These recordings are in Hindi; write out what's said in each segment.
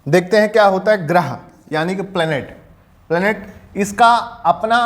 देखते हैं क्या होता है ग्रह यानी कि प्लेनेट। प्लेनेट इसका अपना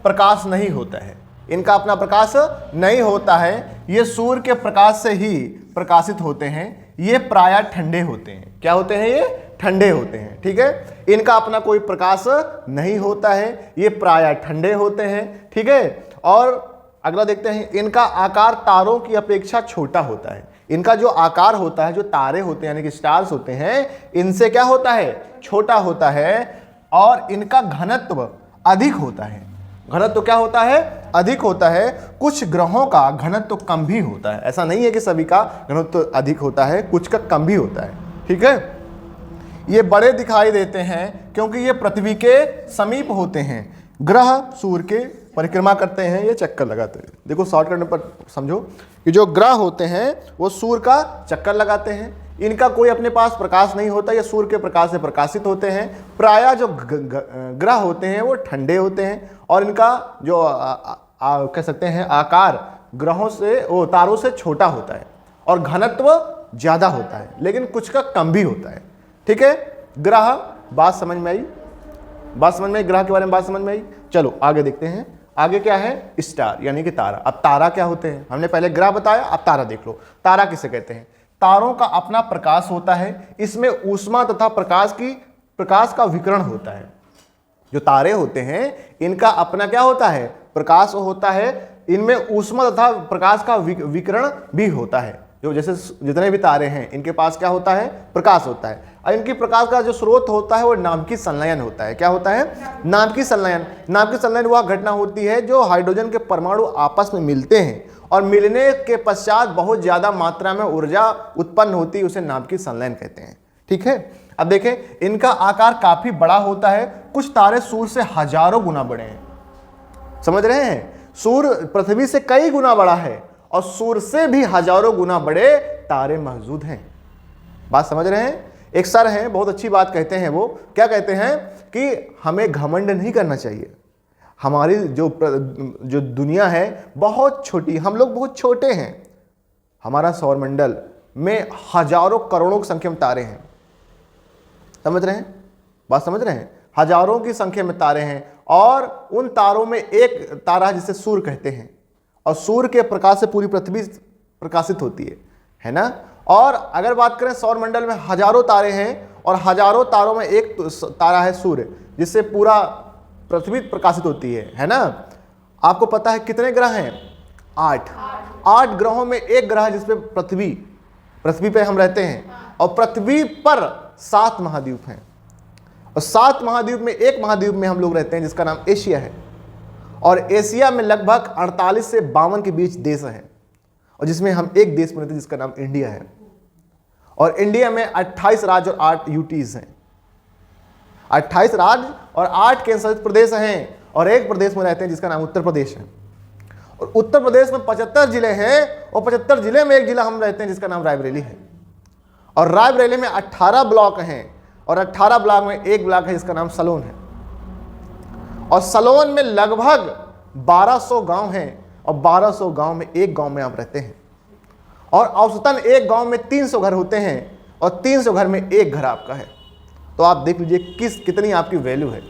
प्रकाश नहीं होता है, इनका अपना प्रकाश नहीं होता है, ये सूर्य के प्रकाश से ही प्रकाशित होते हैं। ये प्रायः ठंडे होते हैं। क्या होते हैं? ये ठंडे होते हैं। ठीक है, इनका अपना कोई प्रकाश नहीं होता है, ये प्रायः ठंडे होते हैं। ठीक है, और अगला देखते हैं, इनका आकार तारों की अपेक्षा छोटा होता है। इनका जो आकार होता है, जो तारे होते हैं यानी कि स्टार्स होते हैं, इनसे क्या होता है? छोटा होता है। और इनका घनत्व अधिक होता है। घनत्व क्या होता है? अधिक होता है। कुछ ग्रहों का घनत्व कम भी होता है। ऐसा नहीं है कि सभी का घनत्व अधिक होता है, कुछ का कम भी होता है। ठीक है, ये बड़े दिखाई देते हैं क्योंकि ये पृथ्वी के समीप होते हैं। ग्रह सूर्य के परिक्रमा करते हैं, ये चक्कर लगाते हैं। देखो शॉर्ट करने पर समझो कि जो ग्रह होते हैं वो सूर्य का चक्कर लगाते हैं। इनका कोई अपने पास प्रकाश नहीं होता, ये सूर्य के प्रकाश से प्रकाशित होते हैं। प्रायः जो ग्रह होते हैं वो ठंडे होते हैं और इनका जो कह सकते हैं आकार ग्रहों से वो तारों से छोटा होता है और घनत्व ज़्यादा होता है, लेकिन कुछ का कम भी होता है। ठीक है, ग्रह बात समझ में आई? बात समझ में आई? ग्रह के बारे में बात समझ में आई? चलो आगे देखते हैं। आगे क्या है? स्टार यानी कि तारा। अब तारा क्या होते हैं? हमने पहले ग्रह बताया, अब तारा देख लो। तारा किसे कहते हैं? तारों का अपना प्रकाश होता है, इसमें ऊष्मा तथा प्रकाश का विकिरण होता है। जो तारे होते हैं इनका अपना क्या होता है? प्रकाश होता है, इनमें ऊष्मा तथा प्रकाश का विकिरण भी होता है। जो जैसे जितने भी तारे हैं इनके पास क्या होता है? प्रकाश होता है। और इनकी प्रकाश का जो स्रोत होता है वो नाभिकीय संलयन होता है। क्या होता है? नाभिकीय संलयन। नाभिकीय संलयन वह घटना होती है जो हाइड्रोजन के परमाणु आपस में मिलते हैं और मिलने के पश्चात बहुत ज्यादा मात्रा में ऊर्जा उत्पन्न होती है, उसे नाभिकीय संलयन कहते हैं। ठीक है, अब देखें, इनका आकार काफी बड़ा होता है। कुछ तारे सूर्य से हजारों गुना बड़े हैं। समझ रहे हैं? सूर्य पृथ्वी से कई गुना बड़ा है और सूर्य से भी हजारों गुना बड़े तारे मौजूद हैं। बात समझ रहे हैं? एक सर हैं, बहुत अच्छी बात कहते हैं। वो क्या कहते हैं कि हमें घमंड नहीं करना चाहिए। हमारी जो दुनिया है बहुत छोटी, हम लोग बहुत छोटे हैं। हमारा सौरमंडल में हजारों करोड़ों की संख्या में तारे हैं। समझ रहे हैं? बात समझ रहे हैं? हजारों की संख्या में तारे हैं और उन तारों में एक तारा है जिसे सूर्य कहते हैं और सूर्य के प्रकाश से पूरी पृथ्वी प्रकाशित होती है ना। और अगर बात करें सौरमंडल में हजारों तारे हैं और हजारों तारों में एक तारा है सूर्य, जिससे पूरा पृथ्वी प्रकाशित होती है ना। आपको पता है कितने ग्रह हैं? 8 ग्रहों में एक ग्रह जिसपे पृथ्वी पे हम रहते हैं और पृथ्वी पर 7 महाद्वीप हैं और 7 महाद्वीप में एक महाद्वीप में हम लोग रहते हैं जिसका नाम एशिया है। और एशिया में लगभग 48 से 52 के बीच देश हैं और जिसमें हम एक देश में रहते हैं जिसका नाम इंडिया है। और इंडिया में 28 राज्य और 8 यूटीज हैं। 28 राज्य और 8 केंद्र शासित प्रदेश हैं और एक प्रदेश में रहते हैं जिसका नाम उत्तर प्रदेश है। और उत्तर प्रदेश में 75 जिले हैं और 75 जिले में एक जिला हम रहते हैं जिसका नाम रायबरेली है। और रायबरेली में 18 ब्लॉक हैं और 18 ब्लॉक में एक ब्लॉक है जिसका नाम सलोन है। और सलोन में लगभग 1200 गांव हैं और 1200 गांव में एक गांव में आप रहते हैं। और औसतन एक गांव में 300 घर होते हैं और 300 घर में एक घर आपका है। तो आप देख लीजिए कितनी आपकी वैल्यू है।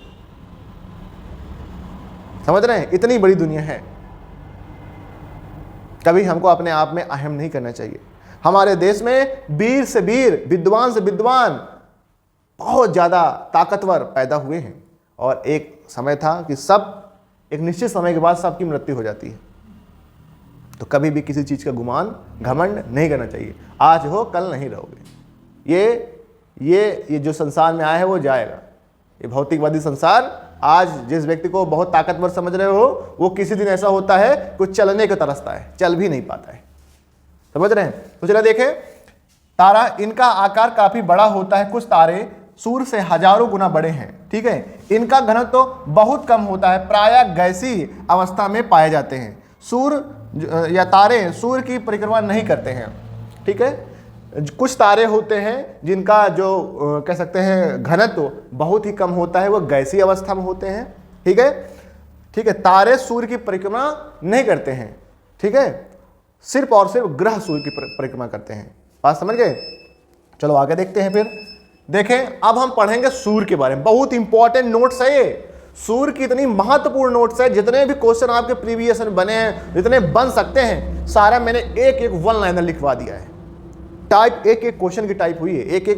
समझ रहे हैं? इतनी बड़ी दुनिया है। कभी हमको अपने आप में अहम नहीं करना चाहिए। हमारे देश में वीर से वीर, विद्वान से विद्वान, बहुत ज्यादा ताकतवर पैदा हुए हैं और एक समय था कि सब एक निश्चित समय के बाद सबकी मृत्यु हो जाती है। तो कभी भी किसी चीज का गुमान, घमंड नहीं करना चाहिए। आज हो कल नहीं रहोगे। ये जो संसार में आया है वो जाएगा। ये भौतिकवादी संसार, आज जिस व्यक्ति को बहुत ताकतवर समझ रहे हो वो किसी दिन ऐसा होता है कुछ चलने को तरसता है, चल भी नहीं पाता है। समझ रहे हैं? तो चलिए देखें, तारा, इनका आकार काफी बड़ा होता है। कुछ तारे सूर्य से हजारों गुना बड़े हैं। ठीक है, इनका घनत्व तो बहुत कम होता है, प्रायः गैसीय अवस्था में पाए जाते हैं। सूर्य या तारे सूर्य की परिक्रमा नहीं करते हैं। ठीक है, कुछ तारे होते हैं जिनका जो कह सकते हैं घनत्व बहुत ही कम होता है, वो गैसीय अवस्था में होते हैं। ठीक है, तारे सूर्य की परिक्रमा नहीं करते हैं। ठीक है, सिर्फ और सिर्फ ग्रह सूर्य की परिक्रमा करते हैं। बात समझ गए? चलो आगे देखते हैं फिर। देखें अब हम पढ़ेंगे सूर्य के बारे में, बहुत इंपॉर्टेंट नोट्स है ये। सूर्य की इतनी महत्वपूर्ण नोट्स है, जितने भी क्वेश्चन आपके प्रीवियस में बने हैं, जितने बन सकते हैं, सारा मैंने एक एक वन लाइनर लिखवा दिया है। टाइप एक एक क्वेश्चन की टाइप हुई है, एक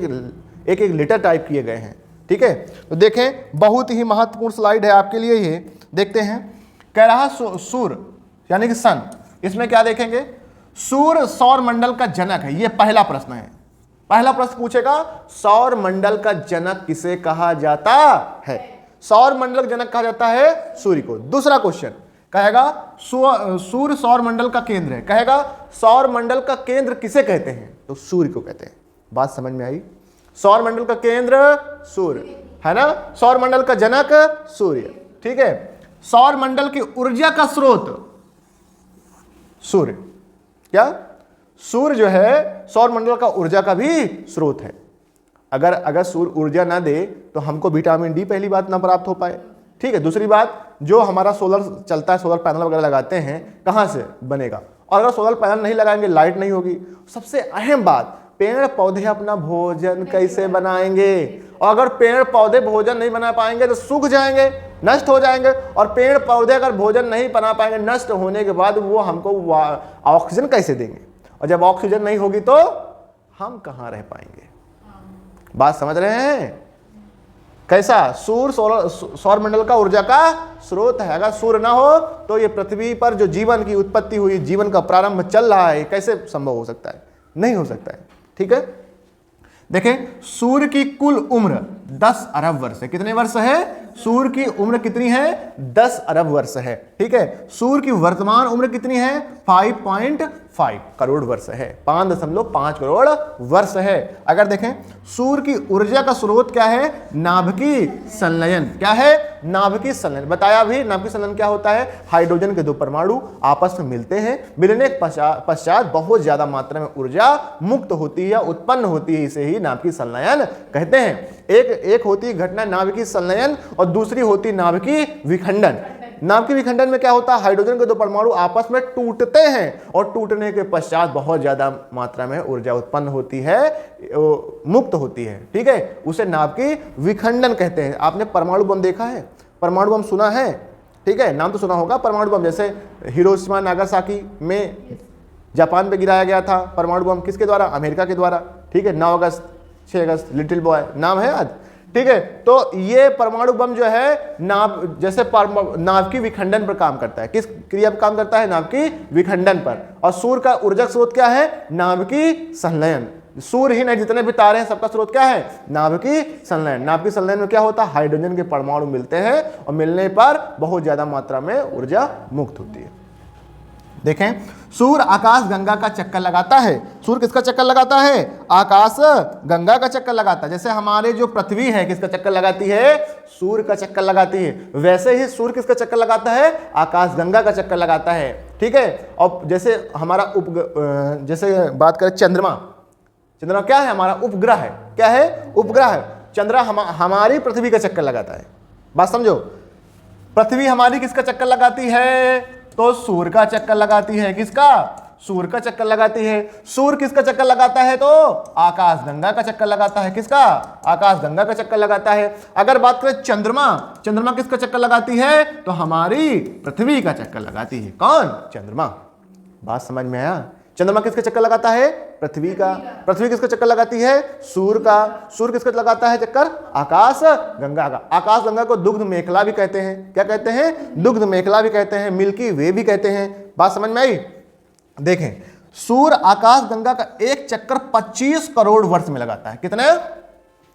एक लेटर टाइप किए गए हैं, ठीक है। तो देखें बहुत ही महत्वपूर्ण स्लाइड है आपके लिए ये। देखते हैं, कह रहा सूर्य यानी कि सन, इसमें क्या देखेंगे, सूर्य सौर मंडल का जनक है, ये पहला प्रश्न है। पहला प्रश्न पूछेगा सौर मंडल का जनक किसे कहा जाता है? सौर मंडल का जनक कहा जाता है सूर्य को। दूसरा क्वेश्चन कहेगा सूर्य सौर मंडल का केंद्र है, कहेगा सौर मंडल का केंद्र किसे कहते हैं? तो सूर्य को कहते हैं। बात समझ में आई? सौर मंडल का केंद्र सूर्य है ना, सौर मंडल का जनक सूर्य, ठीक है। सौर मंडल की ऊर्जा का स्रोत सूर्य, क्या सूर्य जो है सौर मंडल का ऊर्जा का भी स्रोत है। अगर सूर्य ऊर्जा ना दे तो हमको विटामिन डी पहली बात ना प्राप्त हो पाए, ठीक है। दूसरी बात, जो हमारा सोलर चलता है, सोलर पैनल वगैरह लगाते हैं, कहाँ से बनेगा? और अगर सोलर पैनल नहीं लगाएंगे लाइट नहीं होगी। सबसे अहम बात, पेड़ पौधे अपना भोजन कैसे बनाएंगे? और अगर पेड़ पौधे भोजन नहीं बना पाएंगे तो सूख जाएंगे, नष्ट हो जाएंगे। और पेड़ पौधे अगर भोजन नहीं बना पाएंगे, नष्ट होने के बाद वो हमको ऑक्सीजन कैसे देंगे? और जब ऑक्सीजन नहीं होगी तो हम कहाँ रह पाएंगे? बात समझ रहे हैं? कैसा सूर्य सौर मंडल का ऊर्जा का स्रोत है। अगर सूर्य ना हो तो ये पृथ्वी पर जो जीवन की उत्पत्ति हुई, जीवन का प्रारंभ चल रहा है, कैसे संभव हो सकता है? नहीं हो सकता है, ठीक है। देखें सूर्य की कुल उम्र 10 अरब वर्ष है। कितने वर्ष है? सूर्य की उम्र कितनी है? 10 अरब वर्ष है, ठीक है। सूर्य की वर्तमान उम्र कितनी है? 5.5 करोड़ वर्ष है, 5.5 करोड़ वर्ष है। अगर देखें सूर्य की ऊर्जा का स्रोत क्या है? नाभिकीय संलयन। क्या है? नाभिकीय संलयन। बताया भी नाभिकीय संलयन क्या होता है? हाइड्रोजन के दो परमाणु आपस में मिलते हैं, मिलने के पश्चात बहुत ज्यादा मात्रा में ऊर्जा मुक्त होती है, उत्पन्न होती है, इसे ही नाभिकीय संलयन कहते हैं। एक होती है घटना नाभिकीय संलयन और दूसरी होती नाभिकीय विखंडन। नाभिकीय विखंडन में क्या होता है? हाइड्रोजन के दो परमाणु आपस में टूटते हैं और टूटने के पश्चात बहुत ज्यादा मात्रा में ऊर्जा उत्पन्न होती है, मुक्त होती है, ठीक है। उसे नाभिकीय विखंडन कहते हैं। आपने परमाणु बम देखा है? परमाणु बम सुना है, ठीक है, नाम तो सुना होगा। परमाणु बम जैसे हिरोशिमा नागासाकी में जापान पे गिराया गया था परमाणु बम, किसके द्वारा? अमेरिका के द्वारा, ठीक है। 9 अगस्त 6 अगस्त, लिटिल बॉय नाम है आज, ठीक है। तो ये परमाणु बम जो है नाभिकीय विखंडन पर काम करता है। किस क्रिया पर काम करता है? नाभिकीय विखंडन पर। और सूर्य का ऊर्जा स्रोत क्या है? नाभिकीय संलयन। सूर्य ही नहीं, जितने भी तारे हैं सबका स्रोत क्या है? नाभिकीय संलयन। नाभिकीय संलयन में क्या होता है? हाइड्रोजन के परमाणु मिलते हैं और मिलने पर बहुत ज्यादा मात्रा में ऊर्जा मुक्त होती है। देखें सूर्य आकाश गंगा का चक्कर लगाता है। सूर्य किसका चक्कर लगाता है? आकाश गंगा का चक्कर लगाता है। जैसे हमारे जो पृथ्वी है किसका चक्कर लगाती है? सूर्य का चक्कर लगाती है। वैसे ही सूर्य किसका चक्कर लगाता है? आकाश गंगा का चक्कर लगाता है, ठीक है। और जैसे हमारा जैसे बात करें चंद्रमा, चंद्रमा क्या है? हमारा उपग्रह है। क्या है? उपग्रह है। चंद्रमा हमारी पृथ्वी का चक्कर लगाता है। बात समझो, पृथ्वी हमारी किसका चक्कर लगाती है? तो सूर्य का चक्कर लगाती है। किसका? सूर्य का चक्कर लगाती है। सूर्य किसका चक्कर लगाता है? तो आकाश गंगा का चक्कर लगाता है। किसका? आकाश गंगा का चक्कर लगाता है। अगर बात करें चंद्रमा, चंद्रमा किसका चक्कर लगाती है? तो हमारी पृथ्वी का चक्कर लगाती है। कौन? चंद्रमा। बात समझ में आया? चंद्रमा किसका चक्कर लगाता है? पृथ्वी का। पृथ्वी किसका चक्कर लगाती है? सूर्य का। सूर्य किसका लगाता है चक्कर? आकाश गंगा का। आकाश गंगा को दुग्ध मेखला भी कहते हैं। क्या कहते हैं? दुग्ध मेखला भी कहते हैं, मिल्की वे भी कहते हैं। बात समझ में आई? देखें सूर्य आकाश गंगा का एक चक्कर 25 करोड़ वर्ष में लगाता है। कितने?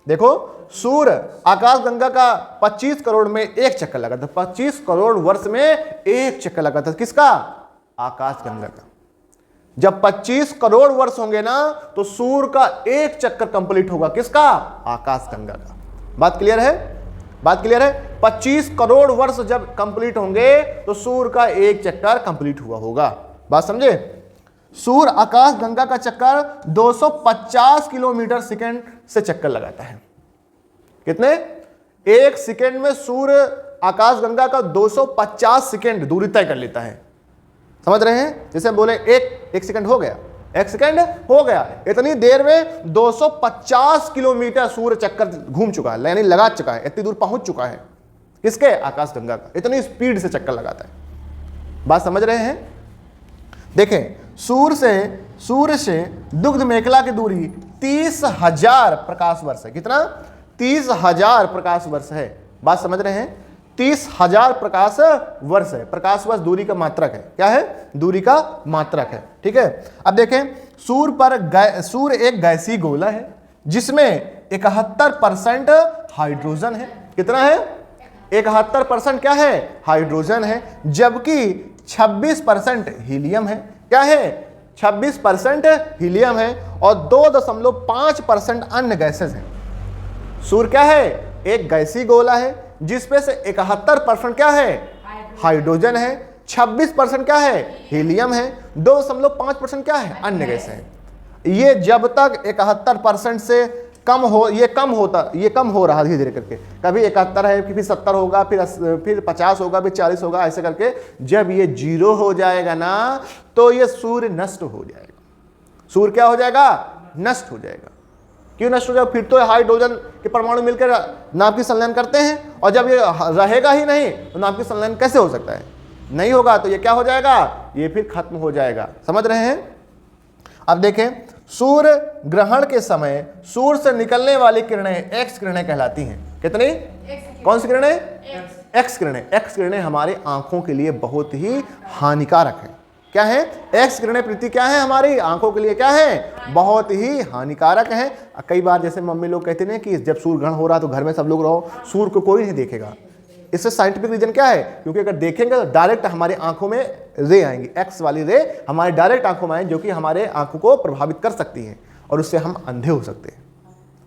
देखो सूर्य आकाश गंगा का 25 करोड़ में एक चक्कर लगाता है। 25 करोड़ वर्ष में एक चक्कर लगाता है। किसका? आकाश गंगा का। जब 25 करोड़ वर्ष होंगे ना तो सूर्य का एक चक्कर कंप्लीट होगा। किसका? आकाश गंगा का। बात क्लियर है? बात क्लियर है? 25 करोड़ वर्ष जब कंप्लीट होंगे तो सूर्य का एक चक्कर कंप्लीट हुआ होगा। बात समझे? सूर्य आकाश गंगा का चक्कर 250 किलोमीटर सेकंड से चक्कर लगाता है। कितने? एक सेकंड में सूर्य आकाश गंगा का 250 सेकंड दूरी तय कर लेता है। समझ रहे हैं? जैसे बोले एक सेकंड हो गया, 1 सेकंड हो गया। इतनी देर में 250 किलोमीटर सूर्य चक्कर घूम चुका है, यानी लगा चुका है, इतनी दूर पहुंच चुका है। किसके? आकाशगंगा का। इतनी स्पीड से चक्कर लगाता है। बात समझ रहे हैं? देखें, सूर्य से दुग्ध मेखला की दूरी 30,000 प्रकाश वर्ष है। कितना? 30,000 प्रकाश वर्ष है। बात समझ रहे हैं? 30,000 प्रकाश वर्ष है। प्रकाश वर्ष दूरी का मात्रक है। क्या है? दूरी का मात्रक है। ठीक है। अब देखें, सूर्य एक गैसीय गोला है जिसमें 71% हाइड्रोजन है। कितना है? 71% क्या है? हाइड्रोजन है, जबकि 26% हीलियम है। क्या है? 26% हीलियम है और 2.5% अन्य गैसेस हैं। सूर्य क्या है? एक गैसीय गोला है जिसमें से 71% क्या है? हाइड्रोजन है, 26% क्या है? हीलियम है, 2.5% क्या है? अन्य गैसें हैं। ये जब तक 71% से कम हो, ये कम हो रहा धीरे धीरे करके, कभी 71 है, फिर 70 होगा, फिर 50 होगा, फिर 40 होगा, ऐसे करके जब ये 0 हो जाएगा ना, तो ये सूर्य नष्ट हो जाएगा। सूर्य क्या हो जाएगा? नष्ट हो जाएगा। क्यों नष्ट हो जाएगा? फिर तो हाइड्रोजन के परमाणु मिलकर नाभिक संलयन करते हैं, और जब ये रहेगा ही नहीं तो नाभिक संलयन कैसे हो सकता है? नहीं होगा, तो ये क्या हो जाएगा? ये फिर खत्म हो जाएगा। समझ रहे हैं? अब देखें, सूर्य ग्रहण के समय सूर्य से निकलने वाली किरणें एक्स किरणें कहलाती हैं। कितनी? कौन सी किरणें? एक्स किरणें। एक्स किरणें हमारी आंखों के लिए बहुत ही हानिकारक है। क्या है? एक्स किरणें प्रीति क्या है? हमारी आंखों के लिए क्या है? बहुत ही हानिकारक है। कई बार जैसे मम्मी लोग कहते हैं कि जब सूर्य ग्रहण हो रहा तो घर में सब लोग रहो, सूर्य को कोई नहीं देखेगा। इससे साइंटिफिक रीजन क्या है? क्योंकि अगर देखेंगे तो डायरेक्ट हमारी आंखों में रे आएंगी, एक्स वाली रे हमारे डायरेक्ट आंखों में आएंगी, जो कि हमारे आंखों को प्रभावित कर सकती हैं और उससे हम अंधे हो सकते हैं।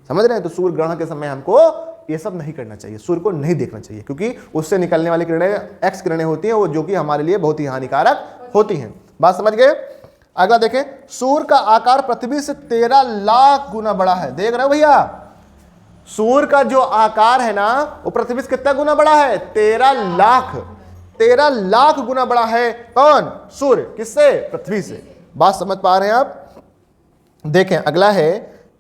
समझ रहे हैं? तो सूर्य ग्रहण के समय हमको ये सब नहीं करना चाहिए, सूर्य को नहीं देखना चाहिए, क्योंकि उससे निकलने वाली किरणें एक्स किरणें होती हैं, वो जो कि हमारे लिए बहुत ही हानिकारक होती हैं। बात समझ गए? अगला देखें, सूर्य का आकार पृथ्वी से 13 लाख गुना बड़ा है। देख रहे हो भैया? सूर्य का जो आकार है ना, वो पृथ्वी से कितना गुना बड़ा है? 13 लाख गुना बड़ा है। कौन? सूर्य। किससे? पृथ्वी से। बात समझ पा रहे हैं आप? देखें, अगला है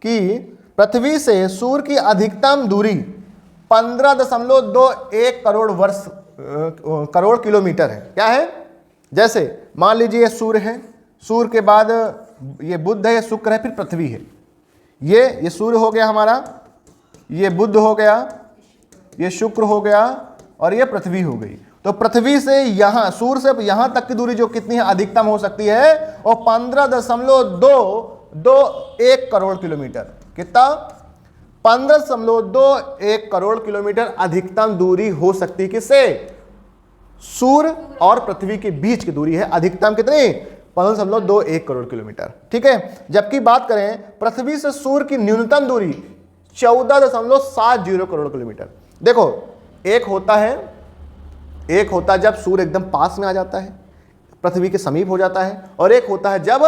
कि पृथ्वी से सूर्य की अधिकतम दूरी 15.21 करोड़ किलोमीटर है। क्या है? जैसे मान लीजिए सूर्य है, सूर्य के बाद ये बुध है, ये शुक्र है, फिर पृथ्वी है। ये सूर्य हो गया हमारा, ये बुध हो गया, ये शुक्र हो गया, और ये पृथ्वी हो गई। तो पृथ्वी से यहां, सूर्य से यहां तक की दूरी जो कितनी है अधिकतम हो सकती है, वो 15.21 करोड़ किलोमीटर। कितना? 15.21 करोड़ किलोमीटर अधिकतम दूरी हो सकती है। किससे? सूर्य और पृथ्वी के बीच की दूरी है अधिकतम कितनी? 15.21 करोड़ किलोमीटर। ठीक है। जबकि बात करें पृथ्वी से सूर्य की न्यूनतम दूरी 14.70 करोड़ किलोमीटर। देखो, एक होता है जब सूर्य एकदम पास में आ जाता है, पृथ्वी के समीप हो जाता है, और एक होता है जब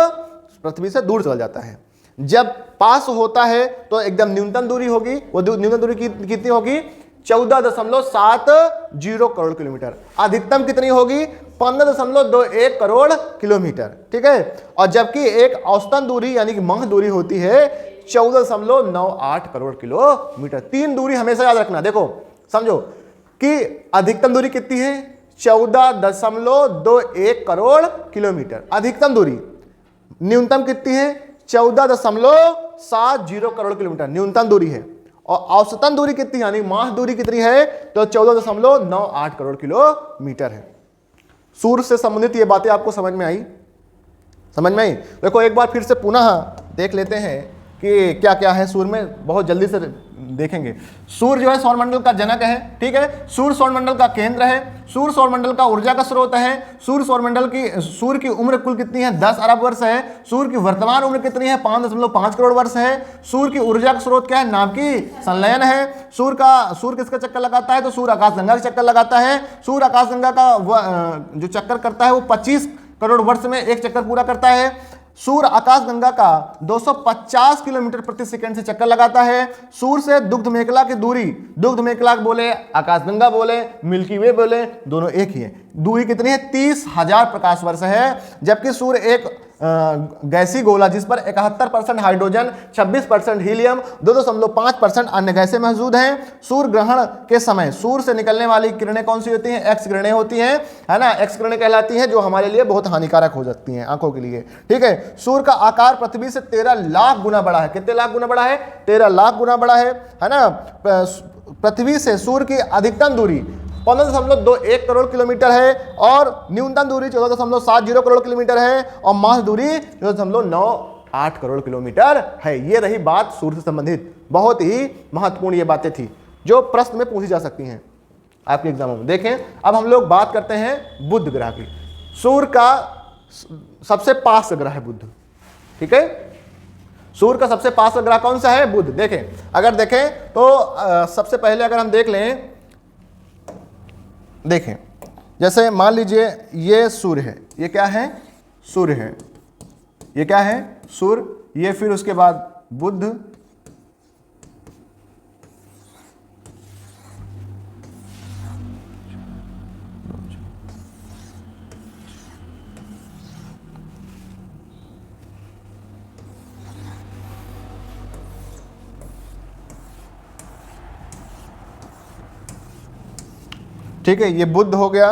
पृथ्वी से दूर चला जाता है। जब पास होता है तो एकदम न्यूनतम दूरी होगी, वो न्यूनतम दूरी कितनी होगी? 14.70 करोड़ किलोमीटर। अधिकतम कितनी होगी? 15.21 करोड़ किलोमीटर। ठीक है। और जबकि एक औसतन दूरी यानी कि माह दूरी होती है 14.98 करोड़ किलोमीटर। 3 दूरी हमेशा याद रखना। देखो, समझो कि अधिकतम दूरी कितनी है? 14.21 करोड़ किलोमीटर अधिकतम दूरी। न्यूनतम कितनी है? 14.70 करोड़ किलोमीटर न्यूनतम दूरी है। और औसतन दूरी कितनी यानी माह दूरी कितनी है? तो 14.98 करोड़ किलोमीटर है। सूर्य से संबंधित ये बातें आपको समझ में आई? समझ में आई? देखो, एक बार फिर से पुनः देख लेते हैं कि क्या क्या है सूर्य में, बहुत जल्दी से देखेंगे। सूर्य जो है सौरमंडल का जनक है। ठीक है। सूर्य सौरमंडल का केंद्र है। सूर्य सौरमंडल का ऊर्जा का स्रोत है। सूर्य की उम्र कुल कितनी है? 10 अरब वर्ष है। सूर्य की वर्तमान उम्र कितनी है? 5.5 करोड़ वर्ष है। सूर्य की ऊर्जा का स्रोत क्या है? नाभिकीय संलयन है। सूर्य किसका चक्कर लगाता है? तो सूर्य आकाशगंगा का चक्कर लगाता है। सूर्य आकाशगंगा का जो चक्कर करता है वो 25 करोड़ वर्ष में एक चक्कर पूरा करता है। सूर्य आकाशगंगा का 250 किलोमीटर प्रति सेकंड से चक्कर लगाता है। सूर्य से दुग्ध मेखला की दूरी, दुग्ध मेखला बोले, आकाशगंगा बोले, मिल्की वे बोले, दोनों एक ही है। दूरी कितनी है? 30,000 प्रकाश वर्ष है। जबकि सूर्य एक गैसीय गोला जिस पर 71% हाइड्रोजन, 26% हीलियम, 2.5% अन्य गैसें मौजूद हैं। सूर्य ग्रहण के समय सूर्य से निकलने वाली किरणें कौन सी होती हैं? एक्स किरणें होती हैं, है ना, एक्स किरणें कहलाती हैं, जो हमारे लिए बहुत हानिकारक हो सकती हैं आंखों के लिए। ठीक है, सूर्य का आकार पृथ्वी से 13 लाख गुना बड़ा है। कितने लाख गुना बड़ा है? 13 लाख गुना बड़ा है ना। पृथ्वी से सूर्य की अधिकतम दूरी 15.21 करोड़ किलोमीटर है और न्यूनतम दूरी 14.70 करोड़ किलोमीटर है और मास दूरी 14.98 करोड़ किलोमीटर है। ये रही बात सूर्य से संबंधित, बहुत ही महत्वपूर्ण ये बातें थी जो प्रश्न में पूछी जा सकती हैं आपके एग्जामों में। देखें, अब हम लोग बात करते हैं बुध ग्रह की। सूर्य का सबसे पास ग्रह है बुध। ठीक है, सूर्य का सबसे पास ग्रह कौन सा है? बुध। देखें, अगर देखें तो सबसे पहले अगर हम देख लें, देखें जैसे मान लीजिए ये सूर्य है, ये क्या है? सूर्य है। ये क्या है? सूर्य। ये फिर उसके बाद बुध, ठीक है, ये बुध हो गया,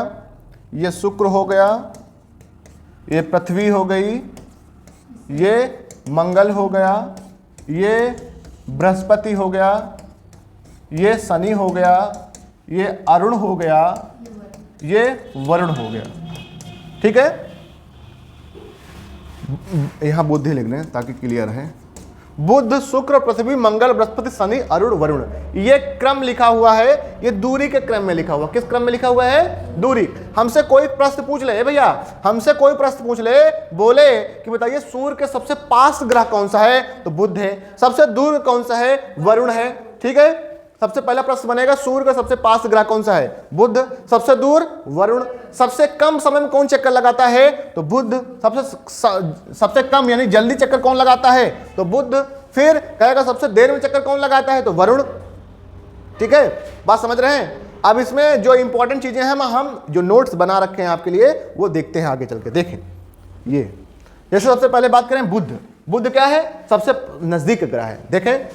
ये शुक्र हो गया, ये पृथ्वी हो गई, ये मंगल हो गया, ये बृहस्पति हो गया, ये शनि हो गया, ये अरुण हो गया, ये वरुण हो गया। ठीक है, यहां बुध ही लिख लें ताकि क्लियर है। बुध, शुक्र, पृथ्वी, मंगल, बृहस्पति, शनि, अरुण, वरुण, ये क्रम लिखा हुआ है। ये दूरी के क्रम में लिखा हुआ। किस क्रम में लिखा हुआ है? दूरी। हमसे कोई प्रश्न पूछ ले भैया, हमसे कोई प्रश्न पूछ ले, बोले कि बताइए सूर्य के सबसे पास ग्रह कौन सा है? तो बुध है। सबसे दूर कौन सा है? वरुण है। ठीक है, सबसे पहला प्रश्न बनेगा सूर्य का सबसे पास ग्रह कौन सा है? बुध। सबसे दूर? वरुण। सबसे कम समय में कौन चक्कर लगाता है? तो बुध। सबसे कम यानी जल्दी चक्कर कौन लगाता है? तो बुध। फिर कहेगा सबसे देर में चक्कर कौन लगाता है? तो वरुण। ठीक है, बात समझ रहे हैं? अब इसमें जो इंपॉर्टेंट चीजें हैं हम जो नोट्स बना रखे हैं आपके लिए वो देखते हैं आगे चल के। देखें, ये जैसे सबसे पहले बात करें बुध। बुध क्या है? सबसे नजदीक ग्रह है। देखें,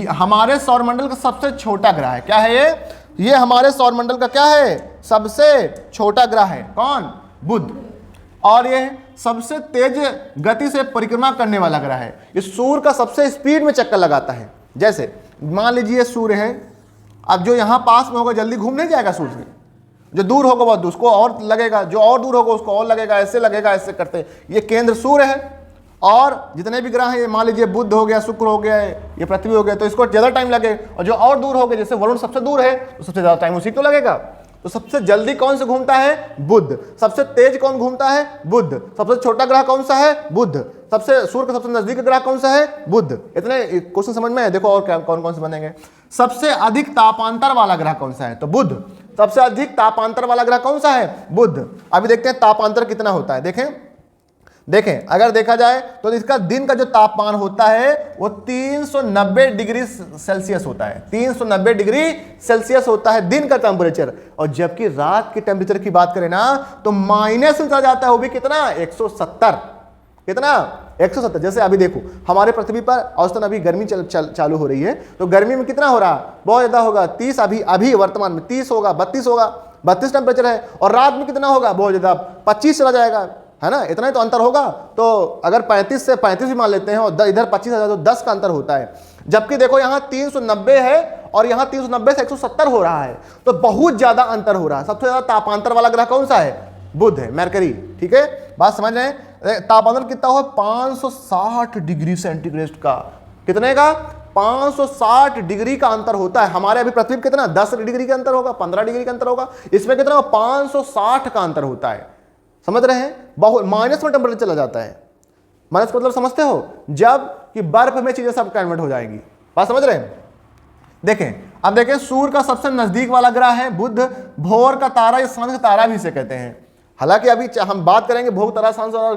हमारे सौरमंडल का सबसे छोटा ग्रह है। क्या है ये हमारे सौरमंडल का क्या है? सबसे छोटा ग्रह है। कौन? बुध। और ये सबसे तेज गति से परिक्रमा करने वाला ग्रह है। इस सूर्य का सबसे स्पीड में चक्कर लगाता है। जैसे मान लीजिए सूर्य है, अब जो यहां पास में होगा जल्दी घूम नहीं जाएगा सूर्य से, जो दूर होगा बहुत उसको और लगेगा, जो और दूर होगा उसको और लगेगा, ऐसे लगेगा, ऐसे करते। ये केंद्र सूर्य है और जितने भी ग्रह हैं, मान लीजिए बुध हो गया, शुक्र हो गया, ये पृथ्वी हो गया, तो इसको ज्यादा टाइम लगे। और जो और दूर हो गए, जैसे वरुण सबसे दूर है तो सबसे ज्यादा टाइम उसी को लगेगा। तो सबसे जल्दी कौन से घूमता है? बुध। सबसे तेज कौन घूमता है? बुध। सबसे छोटा ग्रह कौन सा है? बुध। सबसे सूर्य का सबसे नजदीक ग्रह कौन सा है? बुध। इतने क्वेश्चन समझ में है? देखो और कौन कौन से बनेंगे। सबसे अधिक तापांतर वाला ग्रह कौन सा है? तो बुध। सबसे अधिक तापांतर वाला ग्रह कौन सा है? बुध। अभी देखते हैं तापांतर कितना होता है। देखें, अगर देखा जाए तो इसका दिन का जो तापमान होता है वो 390 डिग्री सेल्सियस होता है। 390 डिग्री सेल्सियस होता है दिन का टेम्परेचर। और जबकि रात के टेम्परेचर की बात करें ना तो माइनस में चला जाता है। वो भी कितना? 170। कितना? 170। जैसे अभी देखो हमारे पृथ्वी पर औसतन अभी गर्मी चालू हो रही है, तो गर्मी में कितना हो रहा? बहुत ज्यादा होगा। 30 अभी वर्तमान में 30 होगा, 32 होगा, 32 टेम्परेचर है। और रात में कितना होगा? बहुत ज्यादा, 25 चला जाएगा, है ना। इतना ही तो अंतर होगा। तो अगर 35 से 35 भी मान लेते हैं और इधर 25 तो 10 का अंतर होता है। जबकि देखो यहाँ 390 है और यहाँ 390 से 170 हो रहा है, तो बहुत ज्यादा अंतर हो रहा है। सबसे ज्यादा तापांतर वाला ग्रह कौन सा है? बुध है, मरकरी। ठीक है, बात समझ रहे हैं? तापांतर कितना हुआ? 560 डिग्री सेंटीग्रेड का। कितने का? 560 डिग्री का अंतर होता है। हमारे अभी पृथ्वी कितना? 10 डिग्री का अंतर होगा, 15 डिग्री का अंतर होगा। इसमें कितना? 560 का अंतर होता है। समझ रहे हैं? बहुत माइनस में टेम्परेचर चला जाता है। माइनस का मतलब समझते हो? जब कि बर्फ में चीजें सब कन्वर्ट हो जाएंगी। बात समझ रहे हैं? देखें, अब देखें सूर्य का सबसे नजदीक वाला ग्रह है बुध। भोर का तारा या सांझ का तारा भी इसे कहते हैं। हालांकि अभी हम बात करेंगे भोर तारा, सांझ और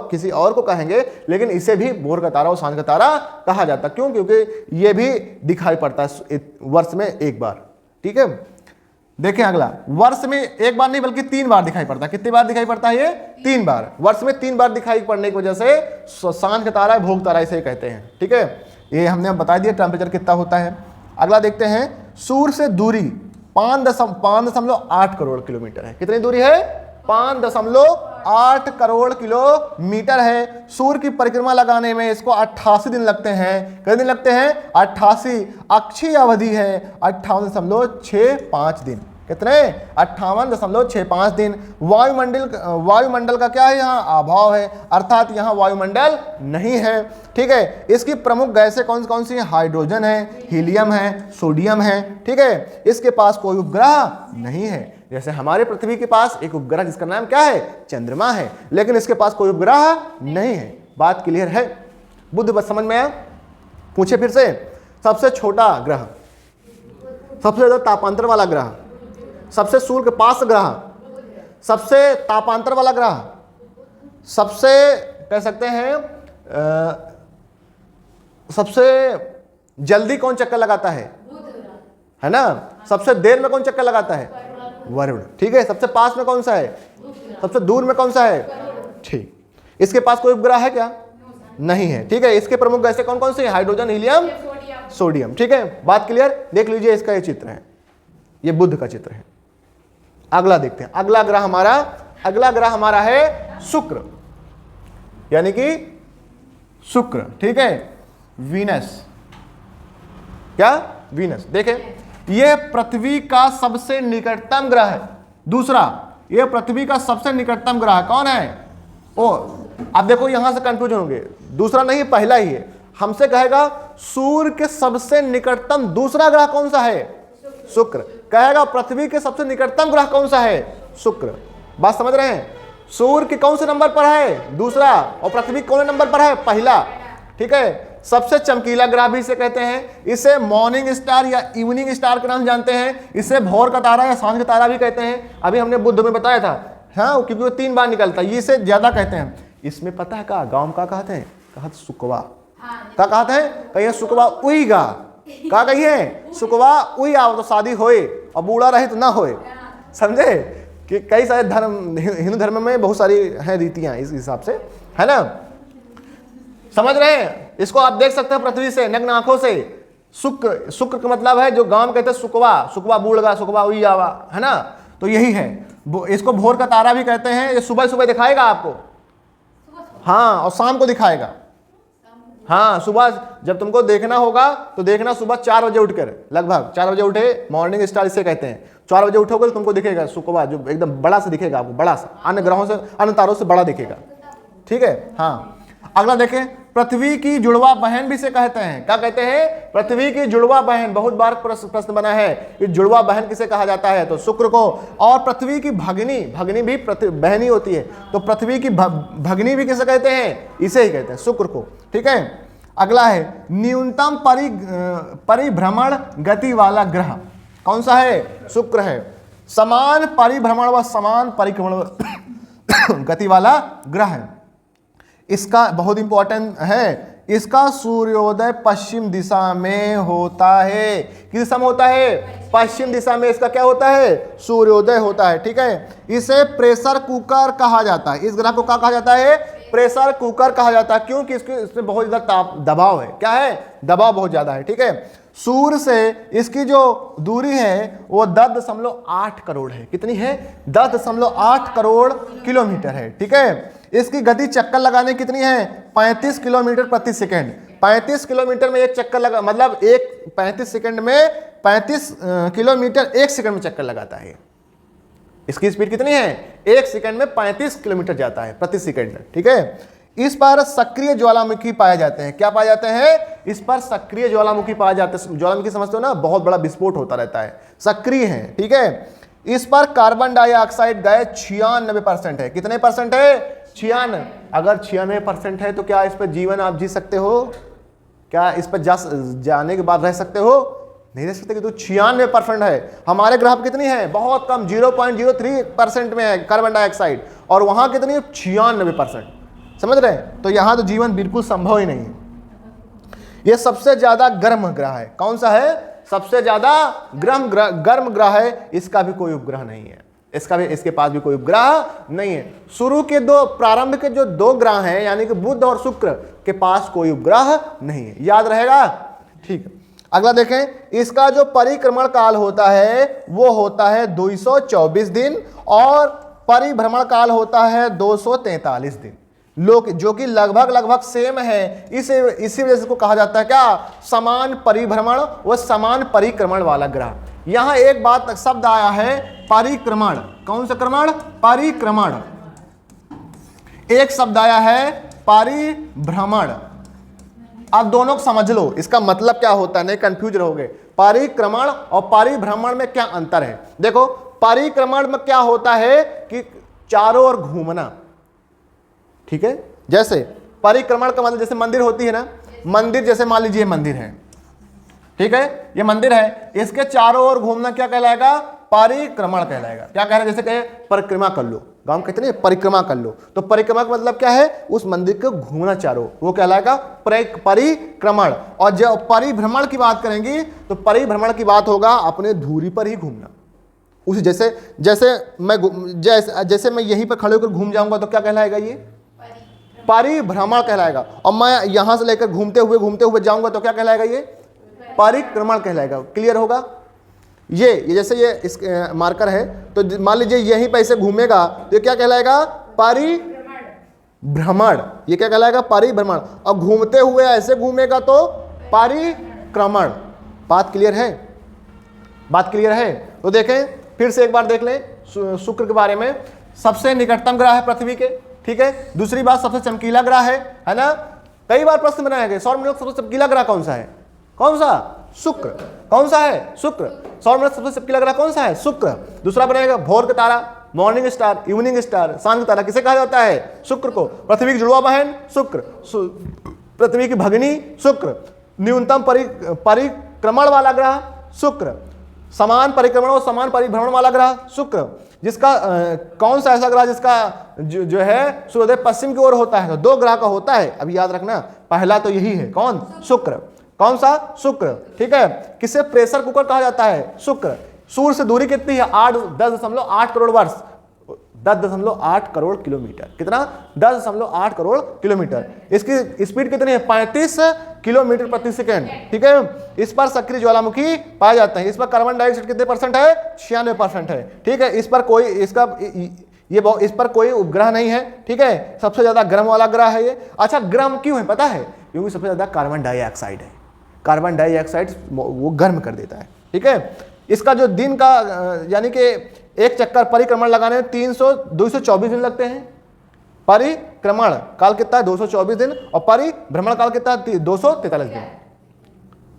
किसी और को कहेंगे, लेकिन इसे भी भोर का तारा और सांझ का तारा कहा जाता है। क्यों? क्योंकि ये भी दिखाई पड़ता है वर्ष में एक बार। ठीक है, देखें अगला, वर्ष में एक बार नहीं बल्कि 3 बार दिखाई पड़ता है। कितनी बार दिखाई पड़ता है ये? 3 बार। वर्ष में 3 बार दिखाई पड़ने की वजह से सांझ का तारा, भोग तारा इसे कहते हैं। ठीक है, ये हमने बता दिया टेम्परेचर कितना होता है। अगला देखते हैं, सूर्य से दूरी 5.8 करोड़ किलोमीटर है। कितनी दूरी है? 5.8 करोड़ किलोमीटर है। सूर्य की परिक्रमा लगाने में इसको 88 दिन लगते हैं। कितने दिन लगते हैं? 88। अक्षीय अवधि है 58.65 दिन। कितने? 58.65 दिन। वायुमंडल का क्या है? यहाँ अभाव है, अर्थात यहाँ वायुमंडल नहीं है। ठीक है, इसकी प्रमुख गैसें कौन सी हैं? हाइड्रोजन है, हीलियम है, सोडियम है। ठीक है, इसके पास कोई उपग्रह नहीं है। जैसे हमारे पृथ्वी के पास एक उपग्रह जिसका नाम क्या है? चंद्रमा है, लेकिन इसके पास कोई उपग्रह नहीं है। बात क्लियर है? बुद्ध बात समझ में आया? पूछे फिर से, सबसे छोटा ग्रह, सबसे ज्यादा तापांतर वाला ग्रह, सबसे सूर्य के पास ग्रह, सबसे तापांतर वाला ग्रह, सबसे कह सकते हैं सबसे जल्दी कौन चक्कर लगाता है ना? सबसे देर में कौन चक्कर लगाता है? वरुण। ठीक है, सबसे पास में कौन सा है? सबसे दूर में कौन सा है? ठीक, इसके पास कोई उपग्रह है क्या? नहीं है। ठीक है, इसके प्रमुख गैसें कौन सी? Hydrogen, helium, sodium. ठीक है, बात क्लियर? देख लीजिए, इसका ये चित्र है, ये बुध का चित्र है। अगला देखते हैं, अगला ग्रह हमारा है शुक्र, यानी कि शुक्र। ठीक है, वीनस। क्या? वीनस। देखें, यह पृथ्वी का सबसे निकटतम ग्रह है। दूसरा, यह पृथ्वी का सबसे निकटतम ग्रह कौन है? ओ, अब देखो यहां से कंफ्यूजन होंगे, दूसरा नहीं पहला ही है। हमसे कहेगा सूर्य के सबसे निकटतम दूसरा ग्रह कौन सा है? शुक्र। कहेगा पृथ्वी के सबसे निकटतम ग्रह कौन सा है? शुक्र। बात समझ रहे हैं? सूर्य के कौन से नंबर पर है? दूसरा। और पृथ्वी कौन से नंबर पर है? पहला। ठीक है, सबसे चमकीला ग्रह भी इसे कहते हैं। इसे मॉर्निंग स्टार या इवनिंग स्टार के नाम जानते हैं। इसे भोर का तारा या सांझ का तारा भी कहते हैं। अभी हमने बुध में बताया था, हाँ, क्योंकि वो 3 बार निकलता है, इसे ज्यादा कहते हैं। इसमें पता है का गांव का कहते हैं? कहते सुकवा। क्या कहते हैं? कहिए सुकवा उईगा। क्या कहिए? सुकवा उई आओ तो शादी होए, और बूढ़ा रहे तो ना होए। समझे कि कई सारे धर्म, हिंदू धर्म में बहुत सारी हैं रीतियां इस हिसाब से, है ना? समझ रहे हैं? इसको आप देख सकते हैं पृथ्वी से, नग्न आंखों से। शुक्र का मतलब है, जो गांव कहते हैं सुकवा बूढ़गा, सुकवा उई आवा, है ना? तो यही है। इसको भोर का तारा भी कहते हैं। ये सुबह सुबह दिखाएगा आपको, हाँ, और शाम को दिखाएगा। हाँ, सुबह जब तुमको देखना होगा तो देखना सुबह 4 बजे उठकर, लगभग 4 बजे उठे, मॉर्निंग स्टार इसे कहते हैं। 4 बजे उठोगे तो तुमको दिखेगा सुकवा, जो एकदम बड़ा सा दिखेगा आपको, बड़ा सा, अन्य ग्रहों से, अन्य तारों से बड़ा दिखेगा। ठीक है, हाँ। अगला देखें, पृथ्वी की जुड़वा बहन भी इसे कहते हैं। क्या कहते हैं? पृथ्वी की जुड़वा बहन। बहुत बार प्रश्न बना है कि जुड़वा बहन किसे कहा जाता है? तो शुक्र को। और पृथ्वी की भगनी भी बहन ही होती है, तो पृथ्वी की भगनी भी किसे कहते हैं? इसे ही कहते हैं, शुक्र को। ठीक है, अगला है न्यूनतम परिभ्रमण गति वाला ग्रह। कौन सा है? शुक्र है। समान परिभ्रमण व समान परिक्रमण गति वाला ग्रह है। इसका बहुत इंपॉर्टेंट है, इसका सूर्योदय पश्चिम दिशा में होता है। किस दिशा में होता है? पश्चिम दिशा में इसका क्या होता है? सूर्योदय होता है। ठीक है, इसे प्रेशर कुकर कहा जाता है। इस ग्रह को क्या कहा जाता है? प्रेशर कुकर कहा जाता है। क्योंकि इसमें बहुत ज्यादा दबाव है। क्या है? दबाव बहुत ज्यादा है। ठीक है, सूर्य से इसकी जो दूरी है वो 10.8 करोड़ है। कितनी है? 10.8 करोड़ किलोमीटर है। ठीक है, इसकी गति चक्कर लगाने कितनी है? 35 किलोमीटर प्रति सेकंड। 35 किलोमीटर में एक चक्कर लगा, मतलब 35 सेकंड में 35 किलोमीटर 1 सेकंड में चक्कर लगाता है। इसकी स्पीड कितनी है? 1 सेकंड में 35 किलोमीटर जाता है प्रति सेकंड। ठीक है, इस पर सक्रिय ज्वालामुखी पाए जाते हैं। क्या पाए जाते हैं? इस पर सक्रिय ज्वालामुखी पाए जाते हैं। ज्वालामुखी समझते हो ना, बहुत बड़ा विस्फोट होता रहता है, सक्रिय है। ठीक है, इस पर कार्बन डाइऑक्साइड गैस 96% है। कितने परसेंट है? 96। अगर 96% है तो क्या इस पर जीवन आप जी सकते हो? क्या इस पर जाने के बाद रह सकते हो? नहीं रह सकते, कि तो 96% है। हमारे ग्रह कितनी है? बहुत कम, 0.03% में है कार्बन डाइऑक्साइड, और वहां कितनी है? 96%। समझ रहे हैं? तो यहां तो जीवन बिल्कुल संभव ही नहीं है। यह सबसे ज्यादा गर्म ग्रह है। कौन सा है? सबसे ज्यादा गर्म ग्रह है, इसका भी कोई उपग्रह नहीं है, इसके पास भी कोई उपग्रह नहीं है। शुरू के प्रारंभ के जो 2 ग्रह हैं यानी कि बुध और शुक्र के पास कोई उपग्रह नहीं है, याद रहेगा। ठीक है, अगला देखें, इसका जो परिक्रमण काल होता है वो होता है 224 दिन और परिभ्रमण काल होता है 243 दिन, लोग जो कि लगभग सेम है। इसी वजह से इसको कहा जाता है क्या, समान परिभ्रमण व समान परिक्रमण वाला ग्रह। यहां एक बात शब्द आया है परिक्रमण, कौन सा क्रमण, परिक्रमण। एक शब्द आया है परिभ्रमण। अब दोनों को समझ लो इसका मतलब क्या होता है, नहीं कंफ्यूज रहोगे। परिक्रमण और परिभ्रमण में क्या अंतर है। देखो परिक्रमण में क्या होता है कि चारों ओर घूमना, ठीक है। जैसे परिक्रमण का मतलब जैसे मंदिर होती है ना, मंदिर जैसे मान लीजिए मंदिर है, ठीक है, ये मंदिर है, इसके चारों ओर घूमना क्या कहलाएगा, परिक्रमण कहलाएगा। क्या कह रहे हैं, जैसे कहे परिक्रमा कर लो, गांव कहते हैं परिक्रमा कर लो, तो परिक्रमा का मतलब क्या है, उस मंदिर को घूमना चारों, वो कहलाएगा परिक्रमण। और जब परिभ्रमण की बात करेंगे तो परिभ्रमण की बात होगा अपने धुरी पर ही घूमना। उस जैसे मैं यहीं पर खड़े होकर घूम जाऊंगा तो क्या कहलाएगा, ये परिभ्रमण कहलाएगा। और मैं यहां से लेकर घूमते हुए जाऊंगा तो क्या कहलाएगा, ये परिक्रमण कहलाएगा। क्लियर होगा। ये जैसे ये इस मार्कर है, तो मान लीजिए यहीं पर ऐसे घूमेगा तो ये क्या कहलाएगा, परिभ्रमण। ये क्या कहलाएगा, परिभ्रमण। और घूमते हुए ऐसे घूमेगा तो परिक्रमण। बात क्लियर है, बात क्लियर है। तो देखें फिर से एक बार देख लें शुक्र के बारे में। सबसे निकटतम ग्रह है पृथ्वी के, ठीक है। दूसरी बात सबसे चमकीला ग्रह है ना। कई बार प्रश्न बनाया गया सौर मंडल सबसे चमकीला ग्रह कौन सा है, कौन सा, शुक्र। कौन सा है, शुक्र। सौर मंडल सबसे चमकीला ग्रह कौन सा है, शुक्र। दूसरा बनाएगा भोर का तारा, मॉर्निंग स्टार, इवनिंग स्टार, सांझ का तारा, किसे कहा जाता है, शुक्र को। पृथ्वी की जुड़वा बहन शुक्र, पृथ्वी की भगिनी शुक्र। न्यूनतम परिक्रमण वाला ग्रह शुक्र, समान परिक्रमण और समान परिभ्रमण वाला ग्रह शुक्र। जिसका कौन सा ऐसा ग्रह जिसका जो है सूर्योदय पश्चिम की ओर होता है, तो 2 ग्रह का होता है, अभी याद रखना। पहला तो यही है, कौन, शुक्र। कौन सा, शुक्र, ठीक है। किसे प्रेशर कुकर कहा जाता है, शुक्र। सूर्य से दूरी कितनी है, 10.8 करोड़ वर्ष, 10.8 करोड़ किलोमीटर। कितना, 10.8 करोड़ किलोमीटर। इसकी स्पीड कितनी है, 35 किलोमीटर प्रति सेकेंड, ठीक है। इस पर सक्रिय ज्वालामुखी पाया जाता है। इस पर कार्बन डाइऑक्साइड कितने % है, 96% है, ठीक है। इस पर कोई इस पर कोई उपग्रह नहीं है, ठीक है। सबसे ज्यादा गर्म वाला ग्रह है ये। अच्छा गर्म क्यों है पता है, क्योंकि सबसे ज्यादा कार्बन डाइऑक्साइड है। कार्बन डाइऑक्साइड वो गर्म कर देता है, ठीक है। इसका जो दिन का यानी कि एक चक्कर परिक्रमण लगाने में 224 दिन लगते हैं। परिक्रमण काल कितना है, 224 दिन, और परिभ्रमण काल कितना है, 243 दिन,